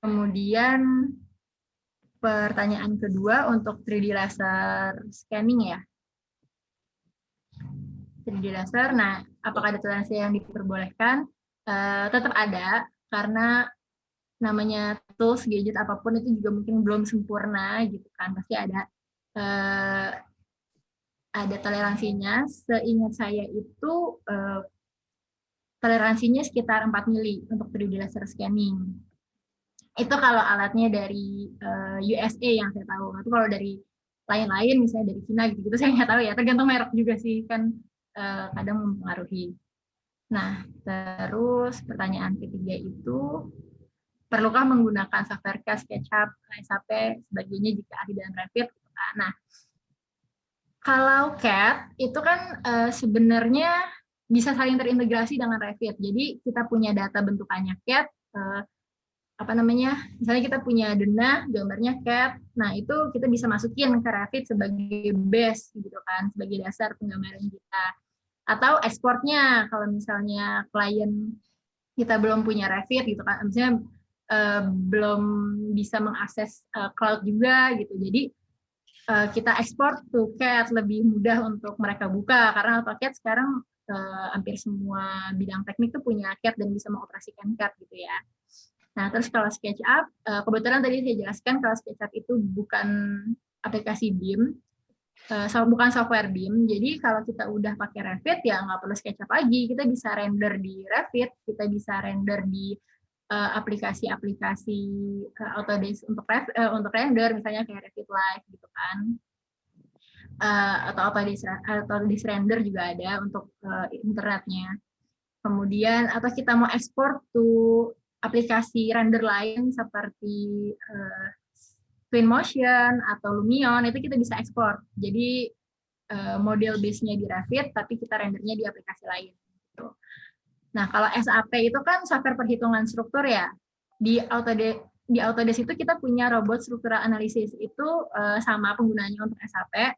Kemudian pertanyaan kedua untuk 3D laser scanning ya. 3D laser, nah apakah ada toleransi yang diperbolehkan? Tetap ada, karena namanya tools, gadget, apapun itu juga mungkin belum sempurna gitu kan. Pasti ada toleransinya. Seingat saya itu toleransinya sekitar 4 mili untuk 3D laser scanning. Itu kalau alatnya dari USA yang saya tahu. Itu kalau dari lain-lain, misalnya dari Cina gitu-gitu, saya nggak tahu ya. Tergantung merek juga sih, kan kadang mempengaruhi. Nah, terus pertanyaan ketiga itu, perlukah menggunakan software CAD, SketchUp, SAP, sebagainya jika ahli dalam Revit? Nah, kalau CAD itu kan sebenarnya bisa saling terintegrasi dengan Revit. Jadi kita punya data bentukannya CAD, misalnya kita punya denah, gambarnya CAD, nah itu kita bisa masukin ke Revit sebagai base gitu kan, sebagai dasar penggambaran kita. Atau ekspornya, kalau misalnya klien kita belum punya Revit gitu kan, misalnya belum bisa mengakses cloud juga gitu, jadi kita ekspor to CAD, lebih mudah untuk mereka buka, karena AutoCAD sekarang hampir semua bidang teknik tuh punya CAD dan bisa mengoperasikan CAD gitu ya. Nah, terus kalau SketchUp, kebetulan tadi saya jelaskan kalau SketchUp itu bukan aplikasi BIM, bukan software BIM. Jadi kalau kita udah pakai Revit ya nggak perlu SketchUp lagi. Kita bisa render di Revit, kita bisa render di aplikasi-aplikasi Autodesk untuk render, misalnya kayak Revit Live gitu kan. Atau Autodesk Render juga ada untuk internetnya. Kemudian atau kita mau ekspor to aplikasi render lain seperti Twinmotion atau Lumion, itu kita bisa ekspor. Jadi model base-nya di Revit, tapi kita rendernya di aplikasi lain. Gitu. Nah, kalau SAP itu kan software perhitungan struktur ya. Di Autodesk itu kita punya robot struktural analysis. Itu sama penggunaannya untuk SAP,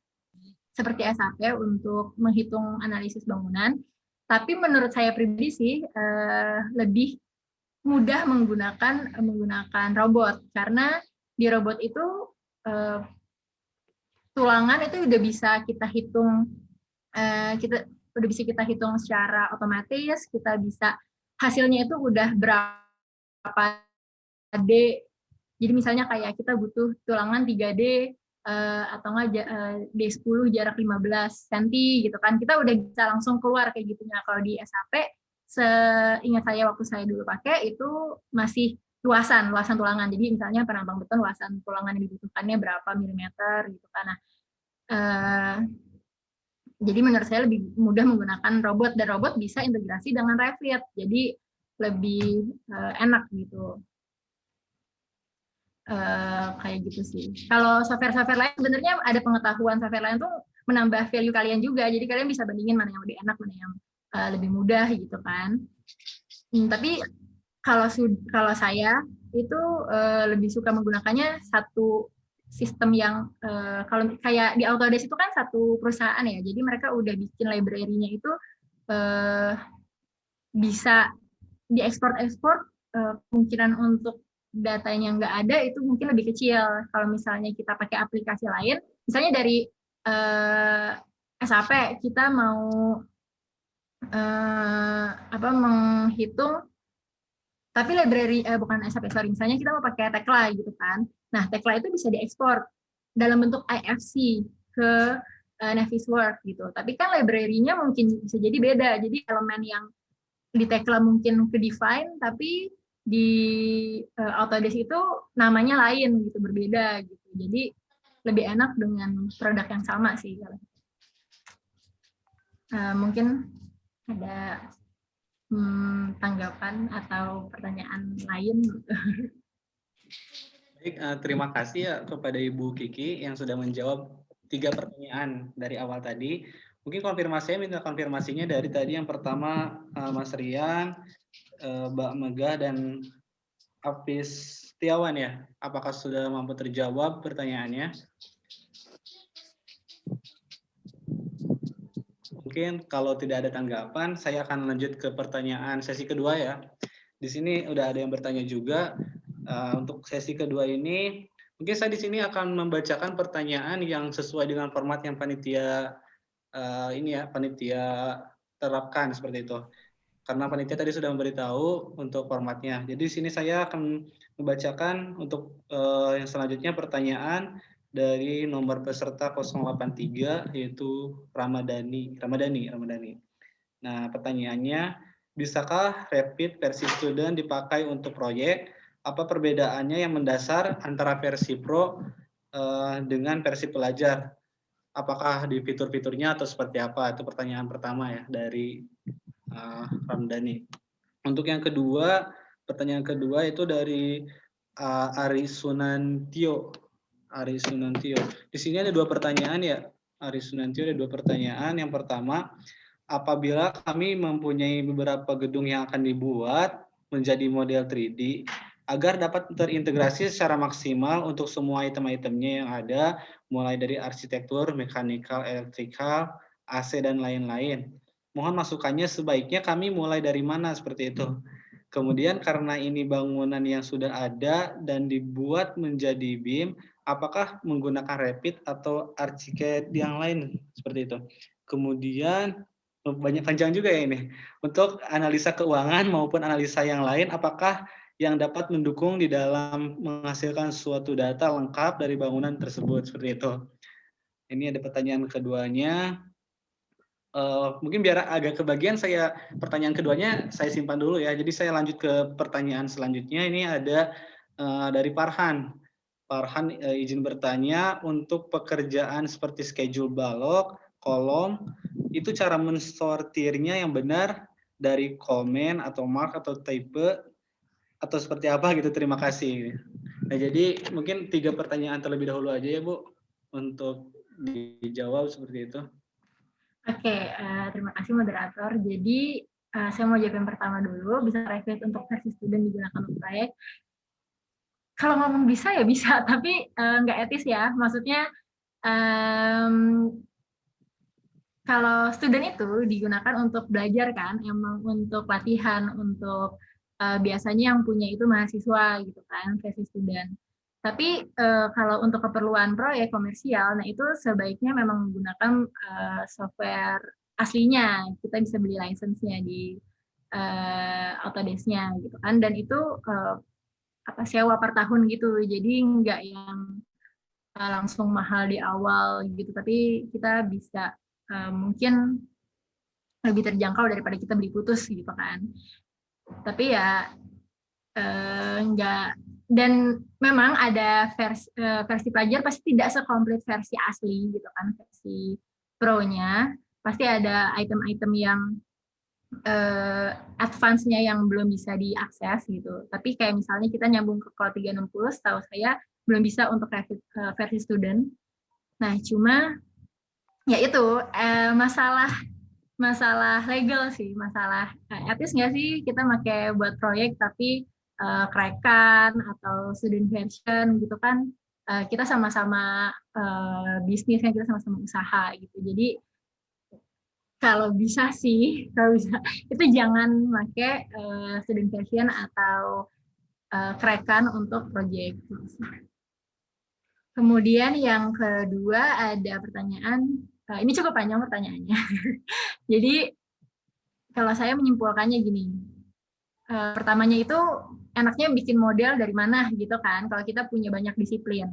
seperti SAP untuk menghitung analisis bangunan. Tapi menurut saya pribadi sih, lebih mudah menggunakan robot, karena di robot itu tulangan itu udah bisa kita hitung, secara otomatis. Kita bisa hasilnya itu udah berapa D. Jadi misalnya kayak kita butuh tulangan 3D atau enggak D10 jarak 15 cm gitu kan, kita udah bisa langsung keluar kayak gitunya. Kalau di SAP, seingat saya waktu saya dulu pakai itu masih luasan tulangan. Jadi misalnya penambang beton luasan tulangan yang dibutuhkannya berapa milimeter gitu kan. Nah, jadi menurut saya lebih mudah menggunakan robot, dan robot bisa integrasi dengan Revit. Jadi lebih enak gitu. Kayak gitu sih. Kalau software-software lain sebenarnya ada pengetahuan software lain tuh menambah value kalian juga. Jadi kalian bisa bandingin mana yang lebih enak, mana yang lebih mudah gitu kan. Tapi kalau saya itu lebih suka menggunakannya satu sistem yang kalau kayak di Autodesk itu kan satu perusahaan ya. Jadi mereka udah bikin library-nya itu bisa diekspor-ekspor, kemungkinan untuk datanya nggak ada itu mungkin lebih kecil. Kalau misalnya kita pakai aplikasi lain, misalnya dari SAP kita mau menghitung, tapi library bukan SAP, sorry, misalnya kita mau pakai Tekla gitu kan. Nah, Tekla itu bisa diekspor dalam bentuk IFC ke Navisworks gitu. Tapi kan library-nya mungkin bisa jadi beda. Jadi elemen yang di Tekla mungkin ke define, tapi di Autodesk itu namanya lain gitu, berbeda gitu. Jadi lebih enak dengan produk yang sama sih. Mungkin ada tanggapan atau pertanyaan lain gitu. Baik, terima kasih ya kepada Ibu Kiki yang sudah menjawab 3 pertanyaan dari awal tadi. Mungkin saya minta konfirmasinya dari tadi yang pertama Mas Rian, Mbak Megah, dan Apis Setiawan ya. Apakah sudah mampu terjawab pertanyaannya? Mungkin kalau tidak ada tanggapan, saya akan lanjut ke pertanyaan sesi kedua ya. Di sini udah ada yang bertanya juga. Untuk sesi kedua ini, mungkin saya di sini akan membacakan pertanyaan yang sesuai dengan format yang panitia panitia terapkan seperti itu. Karena panitia tadi sudah memberitahu untuk formatnya. Jadi di sini saya akan membacakan untuk yang selanjutnya pertanyaan dari nomor peserta 083 yaitu Ramadhani. Nah, pertanyaannya, bisakah Revit versi student dipakai untuk proyek? Apa perbedaannya yang mendasar antara versi pro dengan versi pelajar? Apakah di fitur-fiturnya atau seperti apa? Itu pertanyaan pertama ya dari Ramdhani. Untuk yang kedua, pertanyaan kedua itu dari Ari Sunantio. Di sini ada 2 pertanyaan ya. Ari Sunantio ada 2 pertanyaan. Yang pertama, apabila kami mempunyai beberapa gedung yang akan dibuat menjadi model 3D, agar dapat terintegrasi secara maksimal untuk semua item-itemnya yang ada, mulai dari arsitektur, mekanikal, elektrikal, AC, dan lain-lain. Mohon masukannya, sebaiknya kami mulai dari mana seperti itu. Kemudian karena ini bangunan yang sudah ada dan dibuat menjadi BIM, apakah menggunakan Revit atau ArchiCAD yang lain seperti itu. Kemudian banyak panjang juga ya ini. Untuk analisa keuangan maupun analisa yang lain, apakah yang dapat mendukung di dalam menghasilkan suatu data lengkap dari bangunan tersebut seperti itu. Ini ada pertanyaan keduanya. Mungkin biar agak kebagian, pertanyaan keduanya saya simpan dulu ya. Jadi saya lanjut ke pertanyaan selanjutnya. Ini ada dari Farhan. Farhan izin bertanya, untuk pekerjaan seperti schedule balok, kolom, itu cara mensortirnya yang benar dari komen atau mark atau type atau seperti apa gitu. Terima kasih. Nah, jadi mungkin 3 pertanyaan terlebih dahulu aja ya Bu untuk dijawab seperti itu. Oke, terima kasih moderator. Jadi saya mau jawab yang pertama dulu, bisa Revit untuk versi student digunakan untuk proyek. Kalau ngomong bisa ya bisa, tapi nggak etis ya. Maksudnya kalau student itu digunakan untuk belajar kan, emang untuk latihan, untuk biasanya yang punya itu mahasiswa gitu kan, versi student. Tapi kalau untuk keperluan proyek komersial, nah itu sebaiknya memang menggunakan software aslinya. Kita bisa beli license-nya di Autodesk-nya gitu kan, dan itu sewa per tahun gitu. Jadi nggak yang langsung mahal di awal gitu, tapi kita bisa mungkin lebih terjangkau daripada kita beli putus gitu kan. Tapi ya enggak, dan memang ada versi pelajar pasti tidak sekomplit versi asli gitu kan, versi pro-nya pasti ada item-item yang advance-nya yang belum bisa diakses gitu. Tapi kayak misalnya kita nyambung ke Cloud 360, setahu saya belum bisa untuk versi student. Nah, cuma ya itu masalah legal sih, masalah etis nggak sih kita pakai buat proyek tapi kerekan atau student version gitu kan, kita sama-sama bisnis kan, kita sama-sama usaha gitu. Jadi kalau bisa sih, kalau bisa itu jangan pakai student version atau kerekan untuk proyek. Kemudian yang kedua ada pertanyaan, ini cukup panjang pertanyaannya. Jadi kalau saya menyimpulkannya gini, pertamanya itu enaknya bikin model dari mana gitu kan, kalau kita punya banyak disiplin.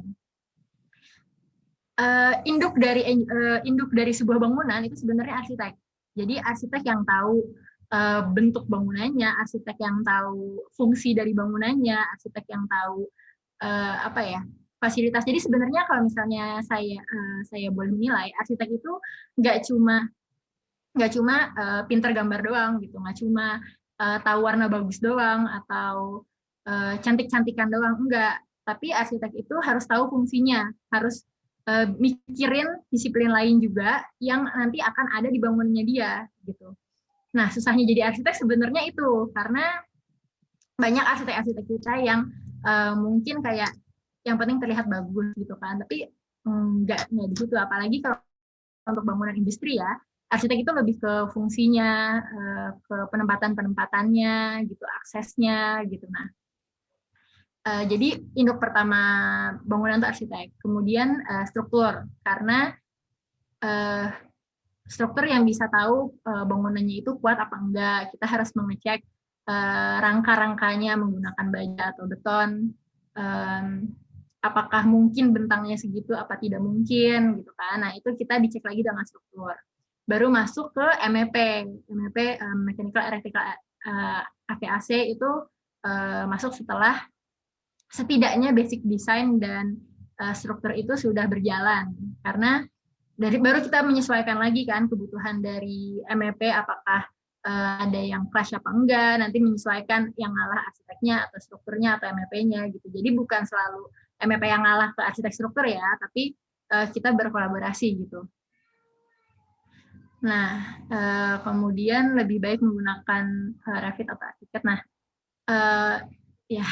Induk dari sebuah bangunan itu sebenarnya arsitek. Jadi arsitek yang tahu bentuk bangunannya, arsitek yang tahu fungsi dari bangunannya, arsitek yang tahu fasilitas. Jadi sebenarnya kalau misalnya saya boleh menilai, arsitek itu nggak cuma pinter gambar doang gitu, nggak cuma tahu warna bagus doang atau cantik-cantikan doang, enggak. Tapi arsitek itu harus tahu fungsinya, harus mikirin disiplin lain juga yang nanti akan ada di bangunannya dia gitu. Nah, susahnya jadi arsitek sebenarnya itu karena banyak arsitek-arsitek kita yang mungkin kayak yang penting terlihat bagus gitu kan, tapi enggak di situ. Apalagi kalau untuk bangunan industri ya, arsitek itu lebih ke fungsinya, ke penempatan-penempatannya gitu, aksesnya gitu. Nah, jadi induk pertama bangunan itu arsitek. Kemudian struktur, karena struktur yang bisa tahu bangunannya itu kuat apa enggak. Kita harus mengecek rangka-rangkanya menggunakan baja atau beton. Apakah mungkin bentangnya segitu, apa tidak mungkin gitu kan. Nah, itu kita dicek lagi dengan struktur. Baru masuk ke MEP. MEP Mechanical Electrical AVAC itu masuk setelah setidaknya basic design dan struktur itu sudah berjalan. Karena baru kita menyesuaikan lagi kan kebutuhan dari MEP, apakah ada yang clash apa enggak, nanti menyesuaikan yang ngalah arsiteknya atau strukturnya atau MEP-nya gitu. Jadi bukan selalu MEP yang ngalah ke arsitek struktur ya, tapi kita berkolaborasi gitu. Nah, kemudian lebih baik menggunakan Revit atau ArchiCAD. Nah, ya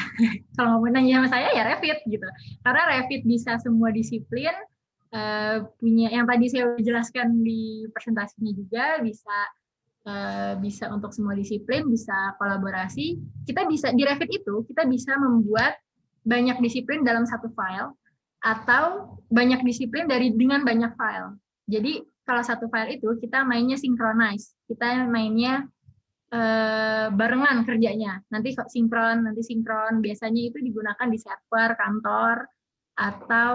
kalau mau nanya sama saya ya Revit gitu. Karena Revit bisa semua disiplin, punya yang tadi saya jelaskan di presentasinya juga, bisa untuk semua disiplin, bisa kolaborasi. Kita bisa di Revit itu kita bisa membuat banyak disiplin dalam satu file atau banyak disiplin dengan banyak file. Jadi kalau satu file itu kita mainnya synchronize, kita mainnya barengan kerjanya. Nanti sinkron. Biasanya itu digunakan di server kantor atau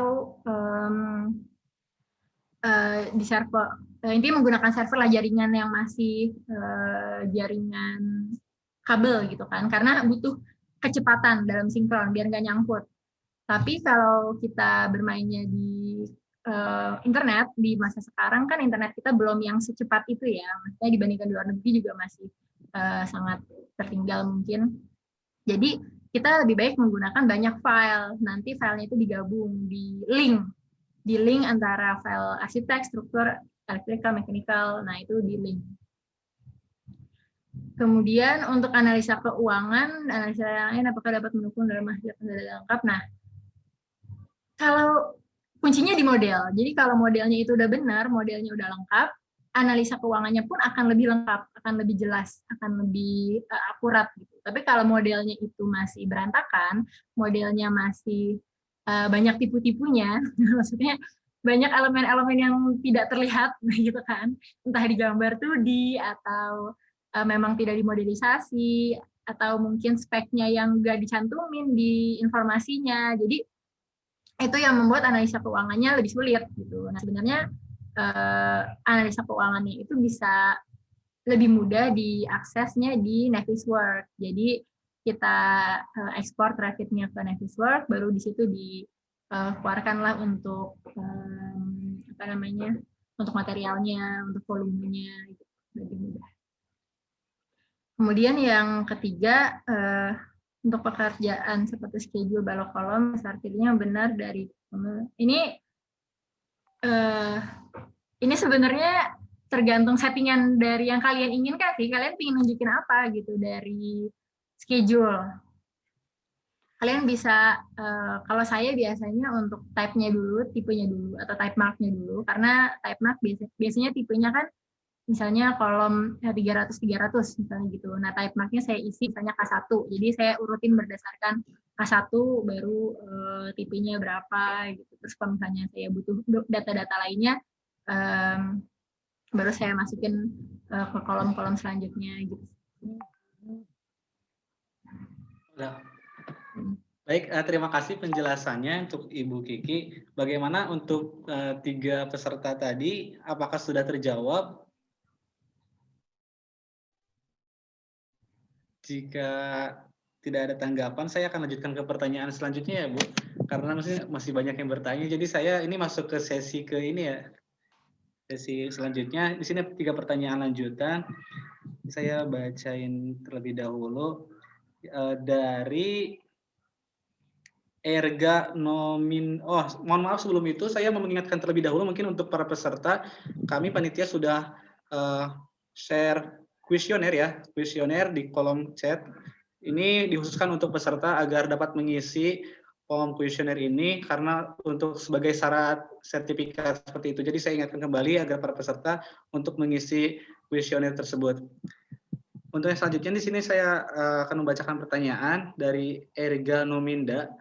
di server, intinya menggunakan server lah, jaringan yang masih jaringan kabel gitu kan, karena butuh kecepatan dalam sinkron biar nggak nyangkut. Tapi kalau kita bermainnya di internet, di masa sekarang kan internet kita belum yang secepat itu ya, maksudnya dibandingkan di luar negeri juga masih sangat tertinggal mungkin. Jadi kita lebih baik menggunakan banyak file, nanti filenya itu digabung di link antara file arsitek, struktur, electrical, mechanical, nah itu di link. Kemudian untuk analisa keuangan, analisa yang lain apakah dapat mendukung dalam hasil penelitian lengkap. Nah, kalau kuncinya di model. Jadi kalau modelnya itu udah benar, modelnya udah lengkap, analisa keuangannya pun akan lebih lengkap, akan lebih jelas, akan lebih akurat gitu. Tapi kalau modelnya itu masih berantakan, modelnya masih banyak tipu-tipunya, maksudnya banyak elemen-elemen yang tidak terlihat gitu kan, entah di gambar 2D atau memang tidak dimodelisasi, atau mungkin speknya yang nggak dicantumin di informasinya. Jadi itu yang membuat analisa keuangannya lebih sulit gitu. Nah sebenarnya analisa keuangannya itu bisa lebih mudah diaksesnya di Navisworks. Jadi kita ekspor trafficnya ke Navisworks, baru di situ dikeluarkanlah untuk apa namanya, untuk materialnya, untuk volumenya, gitu. Lebih mudah. Kemudian yang ketiga, untuk pekerjaan seperti schedule balok kolom, artinya benar dari ini sebenarnya tergantung settingan dari yang kalian inginkan sih. Kalian ingin nunjukin apa gitu dari schedule. Kalian bisa, kalau saya biasanya untuk type-nya dulu, tipenya dulu, atau type mark-nya dulu, karena type mark biasanya tipenya kan misalnya kolom 300-300 misalnya gitu. Nah, type mark-nya saya isi misalnya K1. Jadi saya urutin berdasarkan K1 baru tipenya berapa gitu. Terus kalau misalnya saya butuh data-data lainnya, baru saya masukin ke kolom-kolom selanjutnya gitu. Baik, terima kasih penjelasannya untuk Ibu Kiki. Bagaimana untuk 3 peserta tadi, apakah sudah terjawab? Jika tidak ada tanggapan, saya akan lanjutkan ke pertanyaan selanjutnya ya, Bu. Karena masih banyak yang bertanya. Jadi saya ini masuk ke sesi ke ini ya. Sesi selanjutnya. Di sini 3 pertanyaan lanjutan. Saya bacain terlebih dahulu dari ergonomin. Oh, mohon maaf sebelum itu saya mau mengingatkan terlebih dahulu mungkin untuk para peserta, kami panitia sudah share kuesioner di kolom chat. Ini dikhususkan untuk peserta agar dapat mengisi form kuesioner ini karena untuk sebagai syarat sertifikat seperti itu. Jadi saya ingatkan kembali agar para peserta untuk mengisi kuesioner tersebut. Untuk yang selanjutnya di sini saya akan membacakan pertanyaan dari Erga Nominda.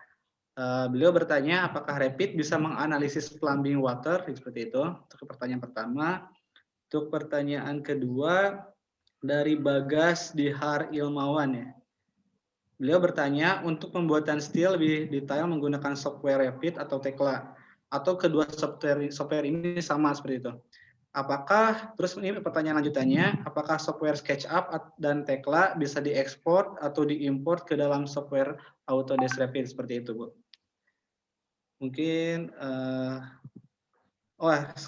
Beliau bertanya apakah Rapid bisa menganalisis plumbing water seperti itu. Untuk pertanyaan pertama. Untuk pertanyaan kedua dari Bagas Dihar Ilmawan ya. Beliau bertanya untuk pembuatan steel lebih detail menggunakan software Rapid atau Tekla atau kedua software ini sama seperti itu. Apakah terus ini pertanyaan lanjutannya, apakah software SketchUp dan Tekla bisa diekspor atau diimport ke dalam software Autodesk Rapid seperti itu, Bu? Mungkin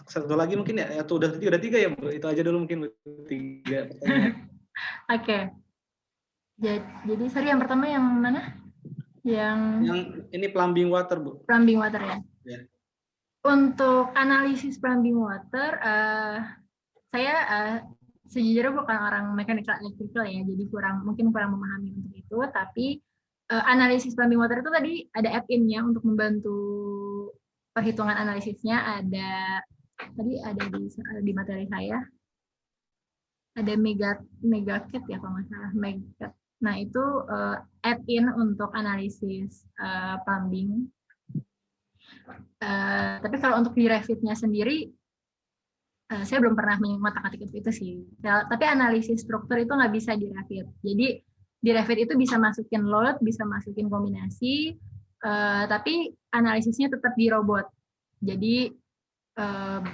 satu lagi mungkin ya, atau udah 3 ya, Bu. Itu aja dulu mungkin 3 pertanyaan. Oke. Jadi sorry yang pertama yang mana? Yang ini plumbing water, Bu. Plumbing water ya. Ya. Untuk analisis plumbing water, saya sejujurnya bukan orang mechanical electrical ya, jadi mungkin kurang memahami untuk itu. Tapi analisis plumbing water itu tadi ada add-in-nya untuk membantu perhitungan analisisnya. Tadi ada di materi saya. Ada Megacat ya kalau nggak salah, Megacat. Nah itu add-in untuk analisis plumbing. Tapi kalau untuk di Revit-nya sendiri, saya belum pernah mengotak-atik itu sih. Tapi analisis struktur itu nggak bisa di Revit. Jadi di Revit itu bisa masukin load, bisa masukin kombinasi, tapi analisisnya tetap di robot. Jadi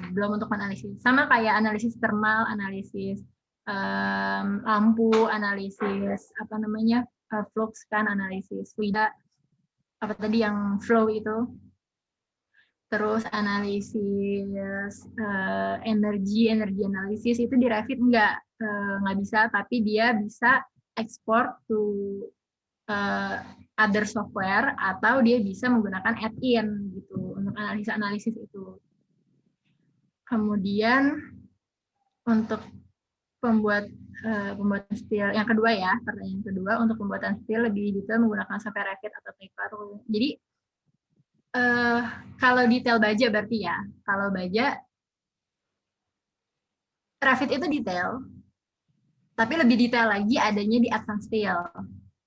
belum untuk analisis. Sama kayak analisis thermal, analisis lampu, analisis apa namanya flux kan, analisis fluida, apa tadi yang flow itu. Terus analisis energi analisis itu di Revit nggak bisa, tapi dia bisa export to other software atau dia bisa menggunakan add-in gitu untuk analisis itu. Kemudian untuk pembuatan steel yang kedua ya, pertanyaan kedua, untuk pembuatan steel lebih detail menggunakan software Revit atau Tekla. Jadi kalau detail baja berarti ya, kalau baja Revit itu detail, tapi lebih detail lagi adanya di Advanced Steel.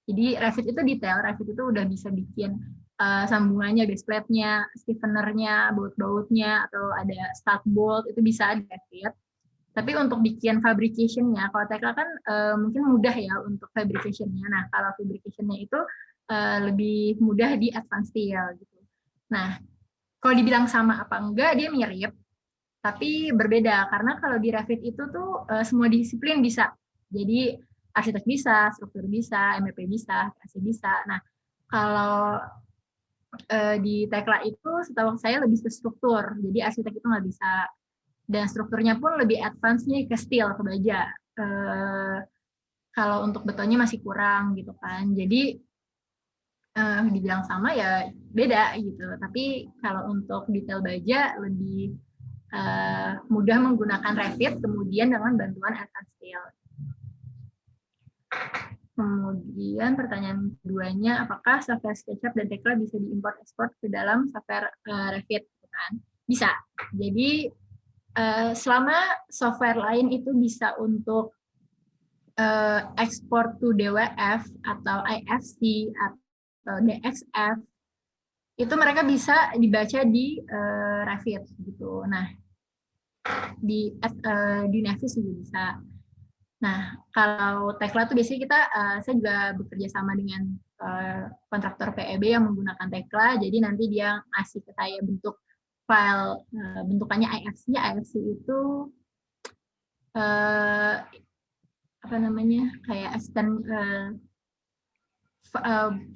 Jadi Revit itu detail, Revit itu udah bisa bikin sambungannya, base plate-nya, stiffener-nya, baut-bautnya, atau ada stud bolt, itu bisa di Revit. Tapi untuk bikin fabrication-nya, kalau Tekla kan mungkin mudah ya untuk fabrication-nya. Nah, kalau fabrication-nya itu lebih mudah di Advanced Steel gitu. Nah, kalau dibilang sama apa enggak, dia mirip, tapi berbeda. Karena kalau di Revit itu tuh semua disiplin bisa. Jadi arsitek bisa, struktur bisa, MEP bisa, KC bisa. Nah, kalau di Tekla itu setahu saya lebih ke struktur. Jadi arsitek itu nggak bisa. Dan strukturnya pun lebih advance-nya ke steel, ke baja. Kalau untuk betonnya masih kurang gitu kan. Jadi dibilang sama ya beda gitu. Tapi kalau untuk detail baja lebih mudah menggunakan Revit, kemudian dengan bantuan Advanced Steel. Kemudian pertanyaan keduanya, apakah software SketchUp dan Tekla bisa diimport-ekspor ke dalam software Revit? Kan? Bisa. Jadi selama software lain itu bisa untuk ekspor to DWF atau IFC atau DXF, itu mereka bisa dibaca di Revit gitu. Nah, di Navis juga bisa. Nah, kalau Tekla tuh biasanya saya juga bekerja sama dengan kontraktor PEB yang menggunakan Tekla, jadi nanti dia ngasih ke saya bentuk file bentukannya IFC. IFC itu apa namanya, kayak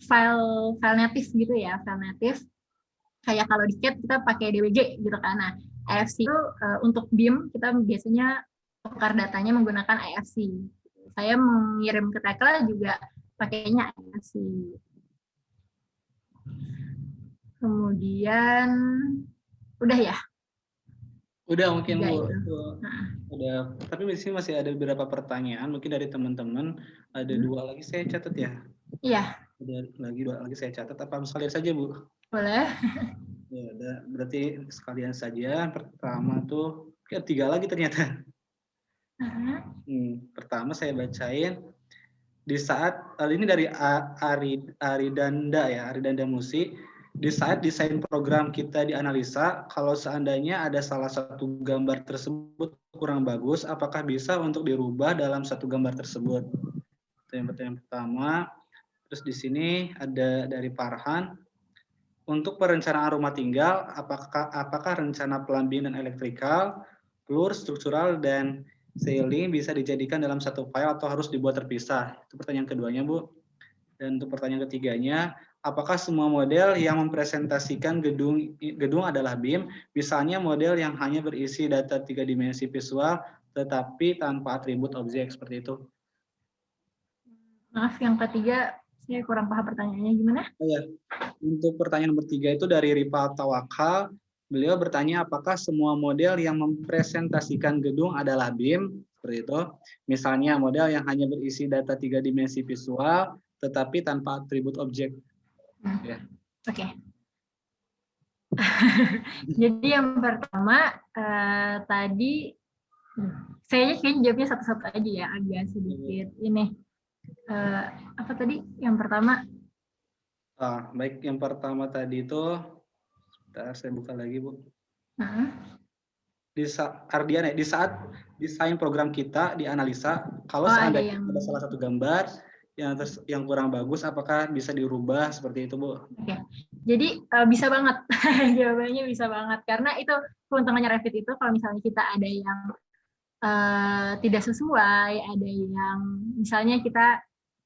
file native gitu ya, file native. Kayak kalau di CAD kita pakai DWG gitu kan. Nah, IFC itu untuk BIM kita biasanya tukar datanya menggunakan IFC. Saya mengirim ke Tekla juga pakainya IFC. Kemudian udah ya? Udah mungkin Bu. Nah. Udah. Tapi di sini masih ada beberapa pertanyaan mungkin dari teman-teman. Ada dua lagi saya catat ya. Iya. Ada dua lagi saya catat. Apa sekalian saja Bu? Boleh. Ya, berarti sekalian saja. Pertama tuh, tiga lagi ternyata. Pertama saya bacain. Di saat, ini dari Aridanda ya, Aridanda Musi. Di saat desain program kita dianalisa, kalau seandainya ada salah satu gambar tersebut kurang bagus, apakah bisa untuk dirubah dalam satu gambar tersebut? Itu yang pertama. Terus di sini ada dari Farhan. Untuk perencanaan rumah tinggal, apakah rencana plumbing dan elektrikal, floor, struktural, dan ceiling bisa dijadikan dalam satu file atau harus dibuat terpisah? Itu pertanyaan keduanya, Bu. Dan untuk pertanyaan ketiganya, apakah semua model yang mempresentasikan gedung adalah BIM, misalnya model yang hanya berisi data 3 dimensi visual, tetapi tanpa atribut objek, seperti itu? Maaf, yang ketiga saya kurang paham pertanyaannya, gimana? Oh ya, untuk pertanyaan nomor 3 itu dari Rifa Tawakal. Beliau bertanya apakah semua model yang mempresentasikan gedung adalah BIM, seperti itu. Misalnya model yang hanya berisi data 3 dimensi visual, tetapi tanpa atribut objek. Ya. Oke. Jadi yang pertama tadi saya kayaknya jawabnya satu-satu aja ya, agak sedikit ini. Apa tadi yang pertama? Baik, yang pertama tadi itu, sebentar saya buka lagi Bu. Di saat desain program kita dianalisa, kalau seandainya ada salah satu gambar yang kurang bagus, apakah bisa dirubah seperti itu, Bu? Oke. Jadi bisa banget. Jawabannya bisa banget karena itu keuntungannya Revit itu kalau misalnya kita ada yang tidak sesuai, ada yang misalnya kita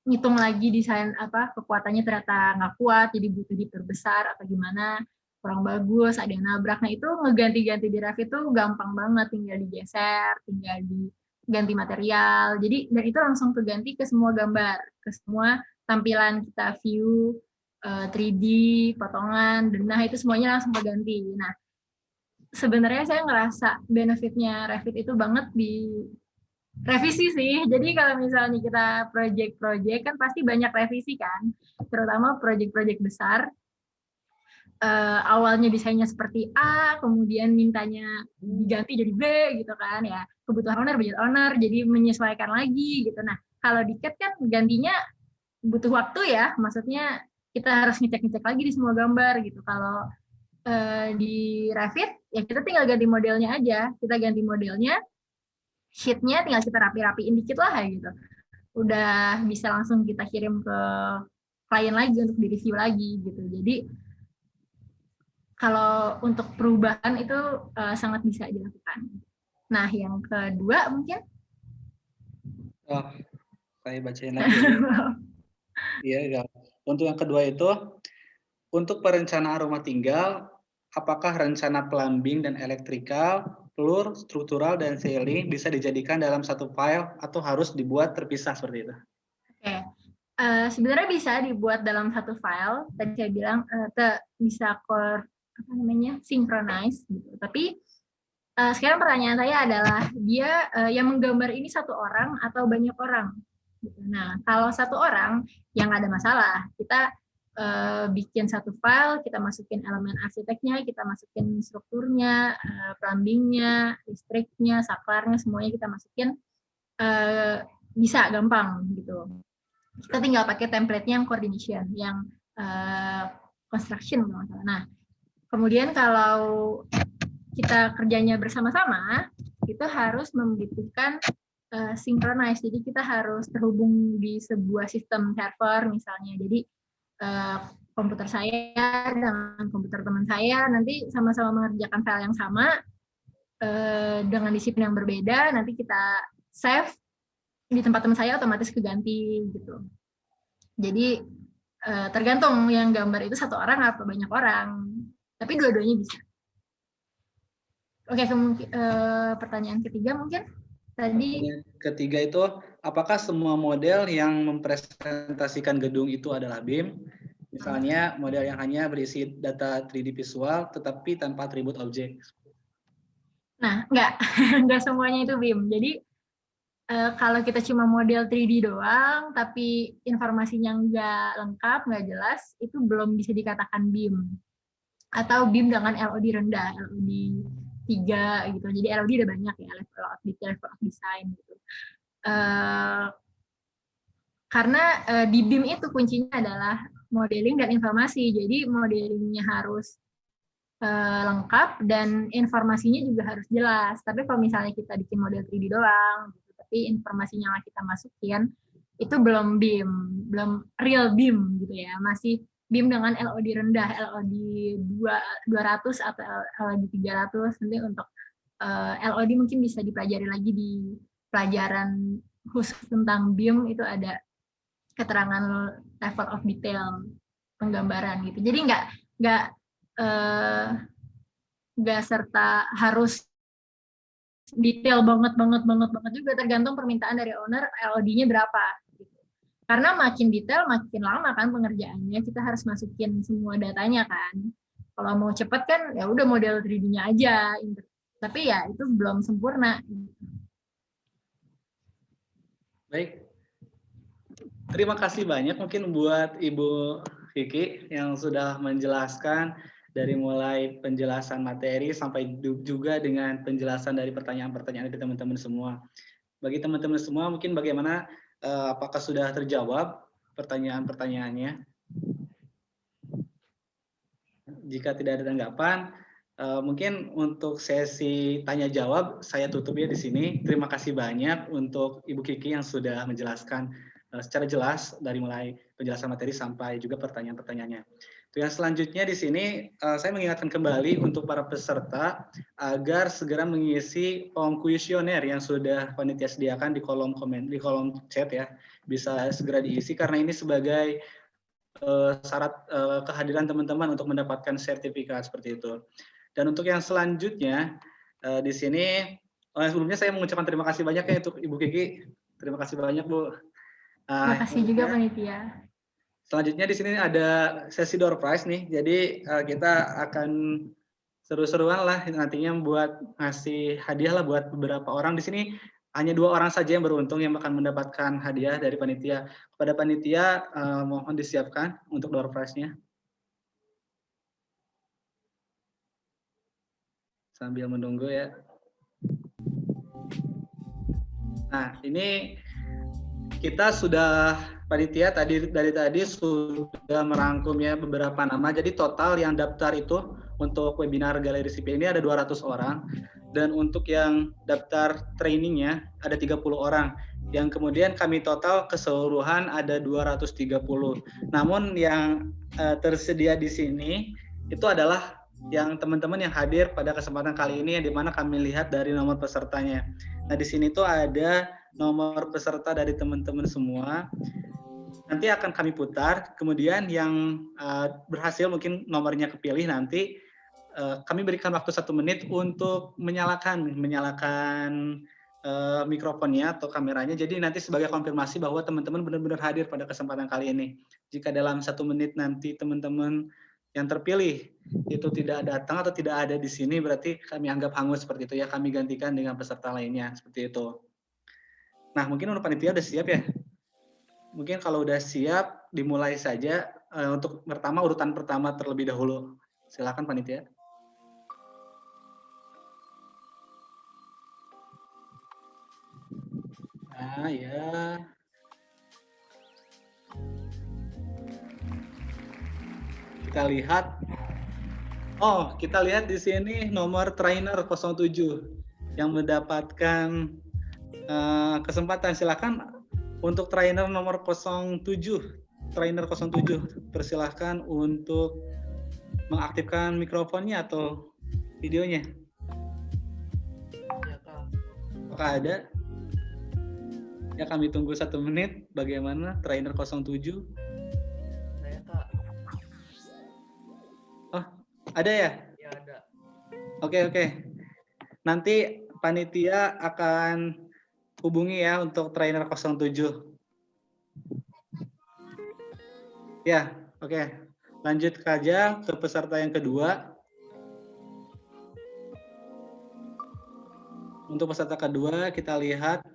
ngitung lagi desain kekuatannya ternyata nggak kuat, jadi butuh diperbesar atau gimana, kurang bagus, ada yang nabrak. Nah itu ngeganti-ganti di Revit itu gampang banget, tinggal digeser, tinggal diganti material. Jadi dan itu langsung keganti ke semua gambar, ke semua tampilan kita view 3D, potongan, denah itu semuanya langsung keganti. Nah sebenarnya saya ngerasa benefitnya Revit itu banget di revisi sih. Jadi kalau misalnya kita project-project kan pasti banyak revisi kan, terutama project-project besar. Awalnya desainnya seperti A, kemudian mintanya diganti jadi B gitu kan ya. Kebutuhan owner, budget owner, jadi menyesuaikan lagi gitu. Nah kalau di CAD kan gantinya butuh waktu ya, maksudnya kita harus ngecek-ngecek lagi di semua gambar gitu. Kalau di Revit ya kita tinggal ganti modelnya aja, kita ganti modelnya, sheet-nya tinggal kita rapi-rapiin dikit lah gitu, udah bisa langsung kita kirim ke klien lagi untuk di-review lagi gitu. Jadi kalau untuk perubahan itu sangat bisa dilakukan. Nah yang kedua mungkin Saya bacain lagi. Iya. Untuk yang kedua itu, untuk perencanaan rumah tinggal, apakah rencana plumbing dan elektrikal, floor, struktural, dan ceiling bisa dijadikan dalam satu file atau harus dibuat terpisah seperti itu? Oke. Sebenarnya bisa dibuat dalam satu file. Tadi saya bilang bisa synchronize gitu. Tapi sekarang pertanyaan saya adalah dia yang menggambar ini satu orang atau banyak orang? Nah, kalau satu orang yang ada masalah, kita bikin satu file, kita masukin elemen arsiteknya, kita masukin strukturnya, plumbingnya, listriknya, saklarnya, semuanya kita masukin, bisa gampang gitu. Kita tinggal pakai template-nya yang coordination, yang construction kalau nggak salah. Nah, kemudian kalau kita kerjanya bersama-sama, itu harus membutuhkan synchronize. Jadi kita harus terhubung di sebuah sistem server misalnya. Jadi komputer saya dengan komputer teman saya nanti sama-sama mengerjakan file yang sama dengan disiplin yang berbeda. Nanti kita save di tempat teman saya, otomatis keganti gitu. Jadi tergantung yang gambar itu satu orang atau banyak orang. Tapi dua-duanya bisa. Oke, pertanyaan ketiga mungkin tadi. Ketiga itu, apakah semua model yang mempresentasikan gedung itu adalah BIM? Misalnya model yang hanya berisi data 3D visual tetapi tanpa atribut objek. Nah, enggak semuanya itu BIM. Jadi kalau kita cuma model 3D doang, tapi informasinya nggak lengkap, nggak jelas, itu belum bisa dikatakan BIM. Atau BIM dengan LOD rendah, LOD 3 gitu. Jadi LOD udah banyak ya, level of detail, level of design gitu. Karena di BIM itu kuncinya adalah modeling dan informasi. Jadi modelingnya harus lengkap dan informasinya juga harus jelas. Tapi kalau misalnya kita bikin model 3D doang, gitu, tapi informasinya kita masukin, itu belum BIM, belum real BIM gitu ya. Masih BIM dengan LOD rendah, LOD 200 atau LOD 300. Nanti untuk LOD mungkin bisa dipelajari lagi di pelajaran khusus tentang BIM, itu ada keterangan level of detail penggambaran gitu. Jadi nggak serta harus detail banget juga, tergantung permintaan dari owner, LOD-nya berapa gitu. Karena makin detail makin lama kan pengerjaannya, kita harus masukin semua datanya kan. Kalau mau cepat kan ya udah model 3D-nya aja, tapi ya itu belum sempurna. Baik, terima kasih banyak mungkin buat Ibu Kiki yang sudah menjelaskan dari mulai penjelasan materi sampai juga dengan penjelasan dari pertanyaan-pertanyaan dari teman-teman semua. Bagi teman-teman semua mungkin bagaimana, apakah sudah terjawab pertanyaan-pertanyaannya? Jika tidak ada tanggapan, mungkin untuk sesi tanya jawab saya tutup ya di sini. Terima kasih banyak untuk Ibu Kiki yang sudah menjelaskan secara jelas dari mulai penjelasan materi sampai juga pertanyaan-pertanyaannya. Yang selanjutnya di sini saya mengingatkan kembali untuk para peserta agar segera mengisi form kuesioner yang sudah panitia sediakan di kolom komen, di kolom chat ya. Bisa segera diisi karena ini sebagai syarat kehadiran teman-teman untuk mendapatkan sertifikat seperti itu. Dan untuk yang selanjutnya di sini sebelumnya saya mengucapkan terima kasih banyak ya untuk Ibu Kiki. Terima kasih banyak Bu. Terima kasih juga panitia. Selanjutnya di sini ada sesi door prize nih. Jadi kita akan seru-seruan lah nantinya buat ngasih hadiah lah buat beberapa orang. Di sini hanya 2 orang saja yang beruntung yang akan mendapatkan hadiah dari panitia. Kepada panitia mohon disiapkan untuk door prize-nya. Sambil menunggu ya. Nah, ini kita sudah panitia dari tadi sudah merangkum ya beberapa nama. Jadi total yang daftar itu untuk webinar Galeri Sipil ini ada 200 orang dan untuk yang daftar trainingnya ada 30 orang. Yang kemudian kami total keseluruhan ada 230. Namun yang tersedia di sini itu adalah yang teman-teman yang hadir pada kesempatan kali ini yang dimana kami lihat dari nomor pesertanya. Nah di sini tuh ada nomor peserta dari teman-teman semua. Nanti akan kami putar, kemudian yang berhasil mungkin nomornya kepilih nanti kami berikan waktu 1 menit untuk menyalakan mikrofonnya atau kameranya. Jadi nanti sebagai konfirmasi bahwa teman-teman benar-benar hadir pada kesempatan kali ini. Jika dalam 1 menit nanti teman-teman yang terpilih itu tidak datang atau tidak ada di sini, berarti kami anggap hangus seperti itu ya. Kami gantikan dengan peserta lainnya seperti itu. Nah, mungkin untuk panitia udah siap ya. Mungkin kalau udah siap, dimulai saja untuk urutan pertama terlebih dahulu. Silakan panitia. Nah, ya. Kita lihat. Oh, kita lihat di sini nomor trainer 07 yang mendapatkan kesempatan. Silakan untuk trainer nomor 07. Trainer 07, persilahkan untuk mengaktifkan mikrofonnya atau videonya. Apakah ada? Ya kami tunggu 1 menit. Bagaimana trainer 07? Saya Kak. Oh, ada ya? Ya ada. Oke. Nanti panitia akan hubungi ya untuk trainer 07. Ya, oke. Lanjut saja ke peserta yang kedua. Untuk peserta kedua kita lihat.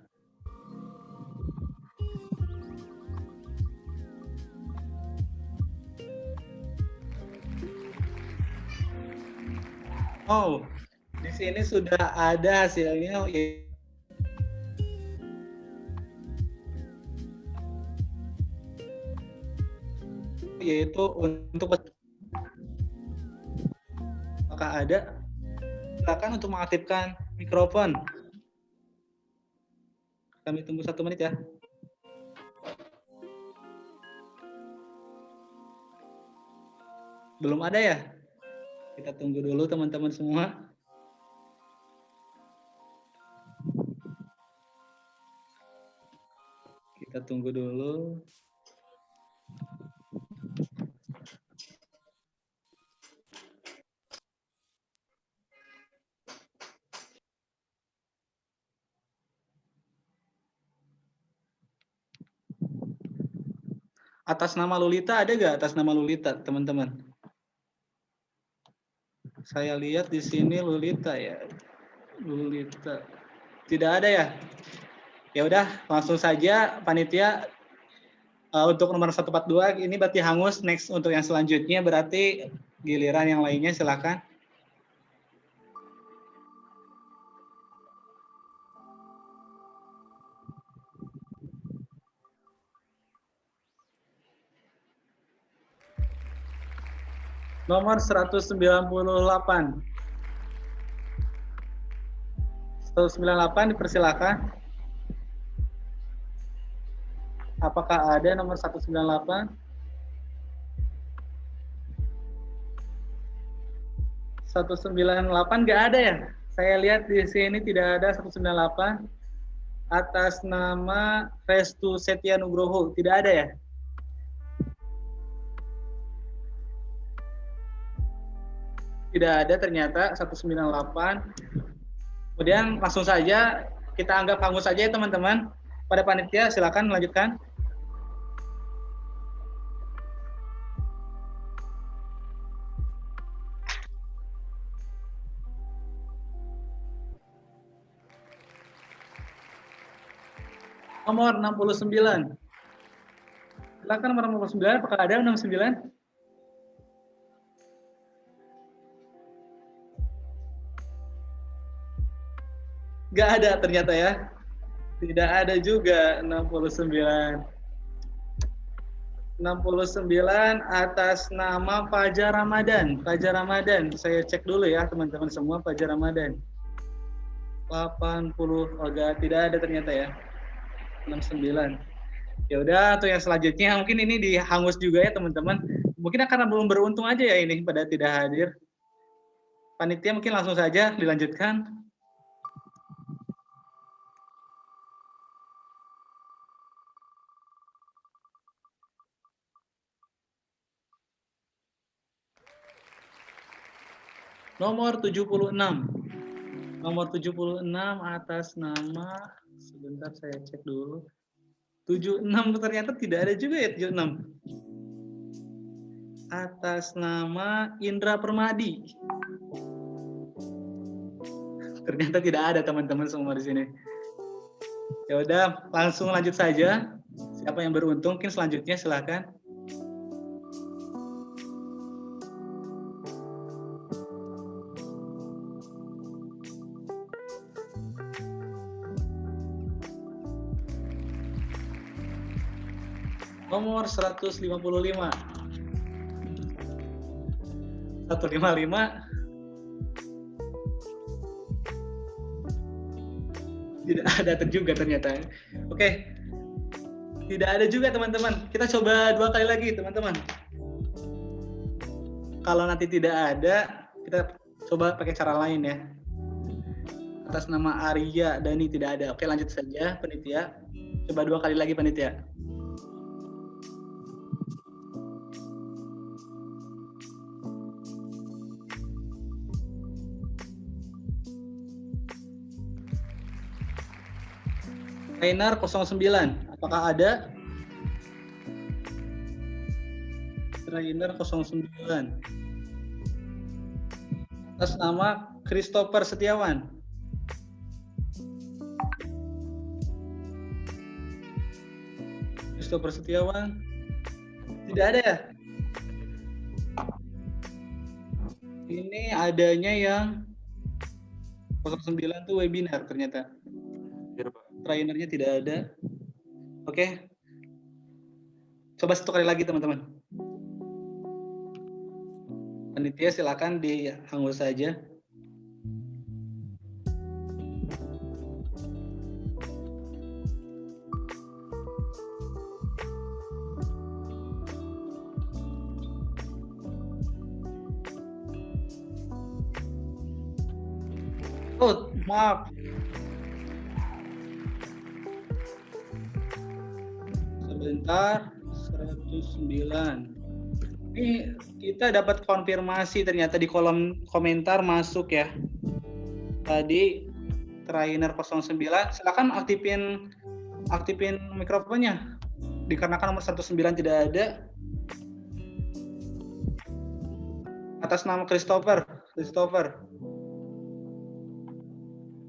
Oh, di sini sudah ada hasilnya. Yaitu untuk apakah ada? Silakan untuk mengaktifkan mikrofon. Kami tunggu 1 menit ya. Belum ada ya? Kita tunggu dulu teman-teman semua. Kita tunggu dulu. Atas nama Lulita ada nggak atas nama Lulita, teman-teman? Saya lihat di sini Lulita ya. Lulita. Tidak ada ya? Ya udah, langsung saja panitia untuk nomor 142 ini berarti hangus. Next untuk yang selanjutnya berarti giliran yang lainnya silakan. Nomor 198. 198 dipersilakan. Apakah ada nomor 198? 198 nggak ada ya? Saya lihat di sini tidak ada 198 atas nama Restu Setia Nugroho. Tidak ada ya? Tidak ada ternyata 198. Kemudian langsung saja kita anggap hangus saja ya teman-teman. Pada panitia silakan melanjutkan. Nomor 69. Silakan nomor 69, apakah ada 69? Nggak ada ternyata ya. Tidak ada juga 69. 69 atas nama Fajar Ramadan. Fajar Ramadan, saya cek dulu ya teman-teman semua, Fajar Ramadan. 80, enggak, tidak ada ternyata ya. 69. Ya udah, tuh yang selanjutnya mungkin ini dihangus juga ya teman-teman. Mungkin karena belum beruntung aja ya ini pada tidak hadir. Panitia mungkin langsung saja dilanjutkan. Nomor 76. Nomor 76 atas nama, sebentar saya cek dulu. 76 ternyata tidak ada juga ya 76. Atas nama Indra Permadi. Ternyata tidak ada teman-teman semua di sini. Ya udah, langsung lanjut saja. Siapa yang beruntung mungkin selanjutnya silakan. Nomor 155. 155. Tidak ada juga ternyata. Oke. Tidak ada juga teman-teman. Kita coba 2 kali lagi teman-teman. Kalau nanti tidak ada, kita coba pakai cara lain ya. Atas nama Arya Dani tidak ada. Oke, lanjut saja panitia. Coba 2 kali lagi panitia. Trainer 09, apakah ada? Trainer 09. Atas nama Christopher Setiawan. Christopher Setiawan. Tidak ada ya? Ini adanya yang 09 tuh webinar ternyata. Trainernya tidak ada. Oke. Coba 1 kali lagi teman-teman. Panitia silakan dihangus saja. Oh, maaf. Sebentar, 109. Ini kita dapat konfirmasi ternyata di kolom komentar masuk ya. Tadi trainer 09, silakan aktifin mikrofonnya. Dikarenakan nomor 19 tidak ada. Atas nama Christopher.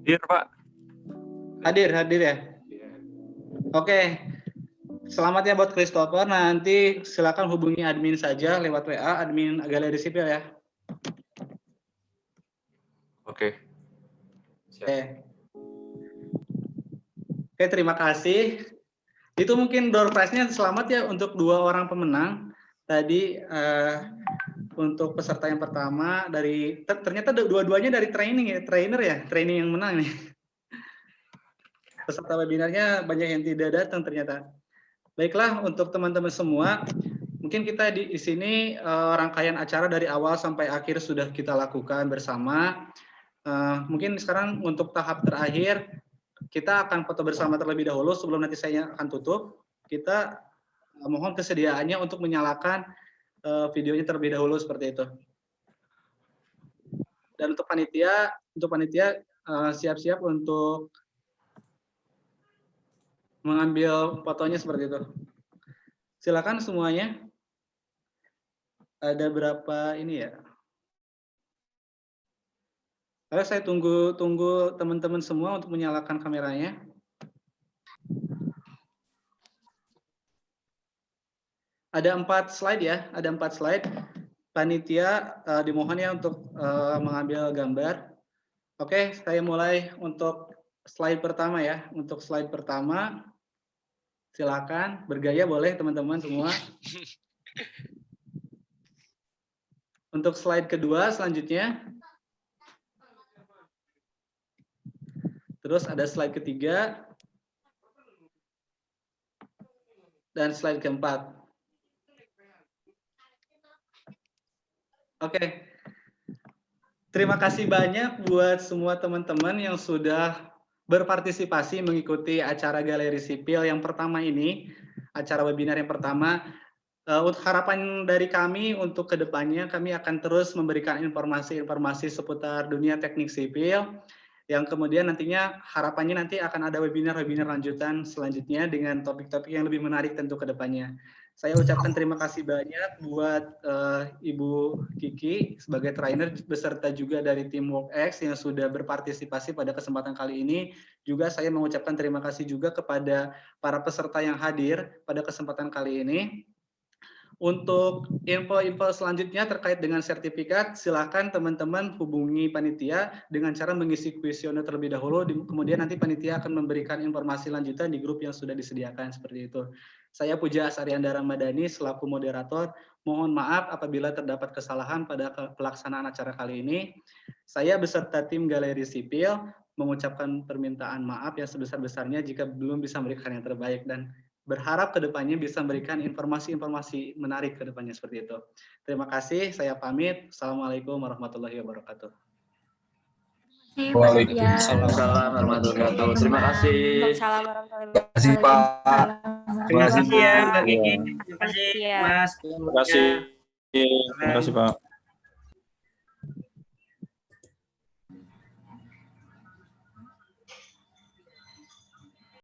Hadir, Pak. Hadir ya. Oke. Selamat ya buat Christopher. Nanti silakan hubungi admin saja lewat WA, admin Galeri Sipil ya. Oke. Siap. Oke, terima kasih. Itu mungkin door prize-nya selamat ya untuk 2 orang pemenang. Tadi untuk peserta yang pertama ternyata dua-duanya dari trainer yang menang nih. Peserta webinarnya banyak yang tidak datang ternyata. Baiklah, untuk teman-teman semua, mungkin kita di sini rangkaian acara dari awal sampai akhir sudah kita lakukan bersama. Mungkin sekarang untuk tahap terakhir, kita akan foto bersama terlebih dahulu sebelum nanti saya akan tutup. Kita mohon kesediaannya untuk menyalakan videonya terlebih dahulu seperti itu. Dan untuk panitia siap-siap untuk mengambil fotonya seperti itu. Silakan semuanya. Ada berapa ini ya? Ayo saya tunggu teman-teman semua untuk menyalakan kameranya. Ada 4 slide ya, ada 4 slide. Panitia dimohon ya untuk mengambil gambar. Oke, saya mulai untuk slide pertama ya. Untuk slide pertama, silakan bergaya boleh teman-teman semua. Untuk slide kedua selanjutnya. Terus ada slide ketiga. Dan slide keempat. Oke. Terima kasih banyak buat semua teman-teman yang sudah berpartisipasi mengikuti acara Galeri Sipil yang pertama ini, acara webinar yang pertama. Harapan dari kami untuk kedepannya, kami akan terus memberikan informasi-informasi seputar dunia teknik sipil, yang kemudian nantinya harapannya nanti akan ada webinar-webinar lanjutan selanjutnya dengan topik-topik yang lebih menarik tentu kedepannya. Saya ucapkan terima kasih banyak buat Ibu Kiki sebagai trainer beserta juga dari tim WorkX yang sudah berpartisipasi pada kesempatan kali ini. Juga saya mengucapkan terima kasih juga kepada para peserta yang hadir pada kesempatan kali ini. Untuk info-info selanjutnya terkait dengan sertifikat, silakan teman-teman hubungi panitia dengan cara mengisi kuesioner terlebih dahulu, kemudian nanti panitia akan memberikan informasi lanjutan di grup yang sudah disediakan seperti itu. Saya Puja Asaryanda Ramadhani selaku moderator. Mohon maaf apabila terdapat kesalahan pada pelaksanaan acara kali ini. Saya beserta tim Galeri Sipil mengucapkan permintaan maaf yang sebesar-besarnya jika belum bisa memberikan yang terbaik dan berharap kedepannya bisa memberikan informasi-informasi menarik kedepannya seperti itu. Terima kasih, saya pamit. Assalamualaikum warahmatullahi wabarakatuh. Waalaikumsalam warahmatullahi wabarakatuh. Terima kasih. Waalaikumsalam warahmatullahi wabarakatuh. Terima kasih Pak. Terima kasih ya Mbak Kiki. Terima kasih Mas. Terima kasih. Terima kasih Pak.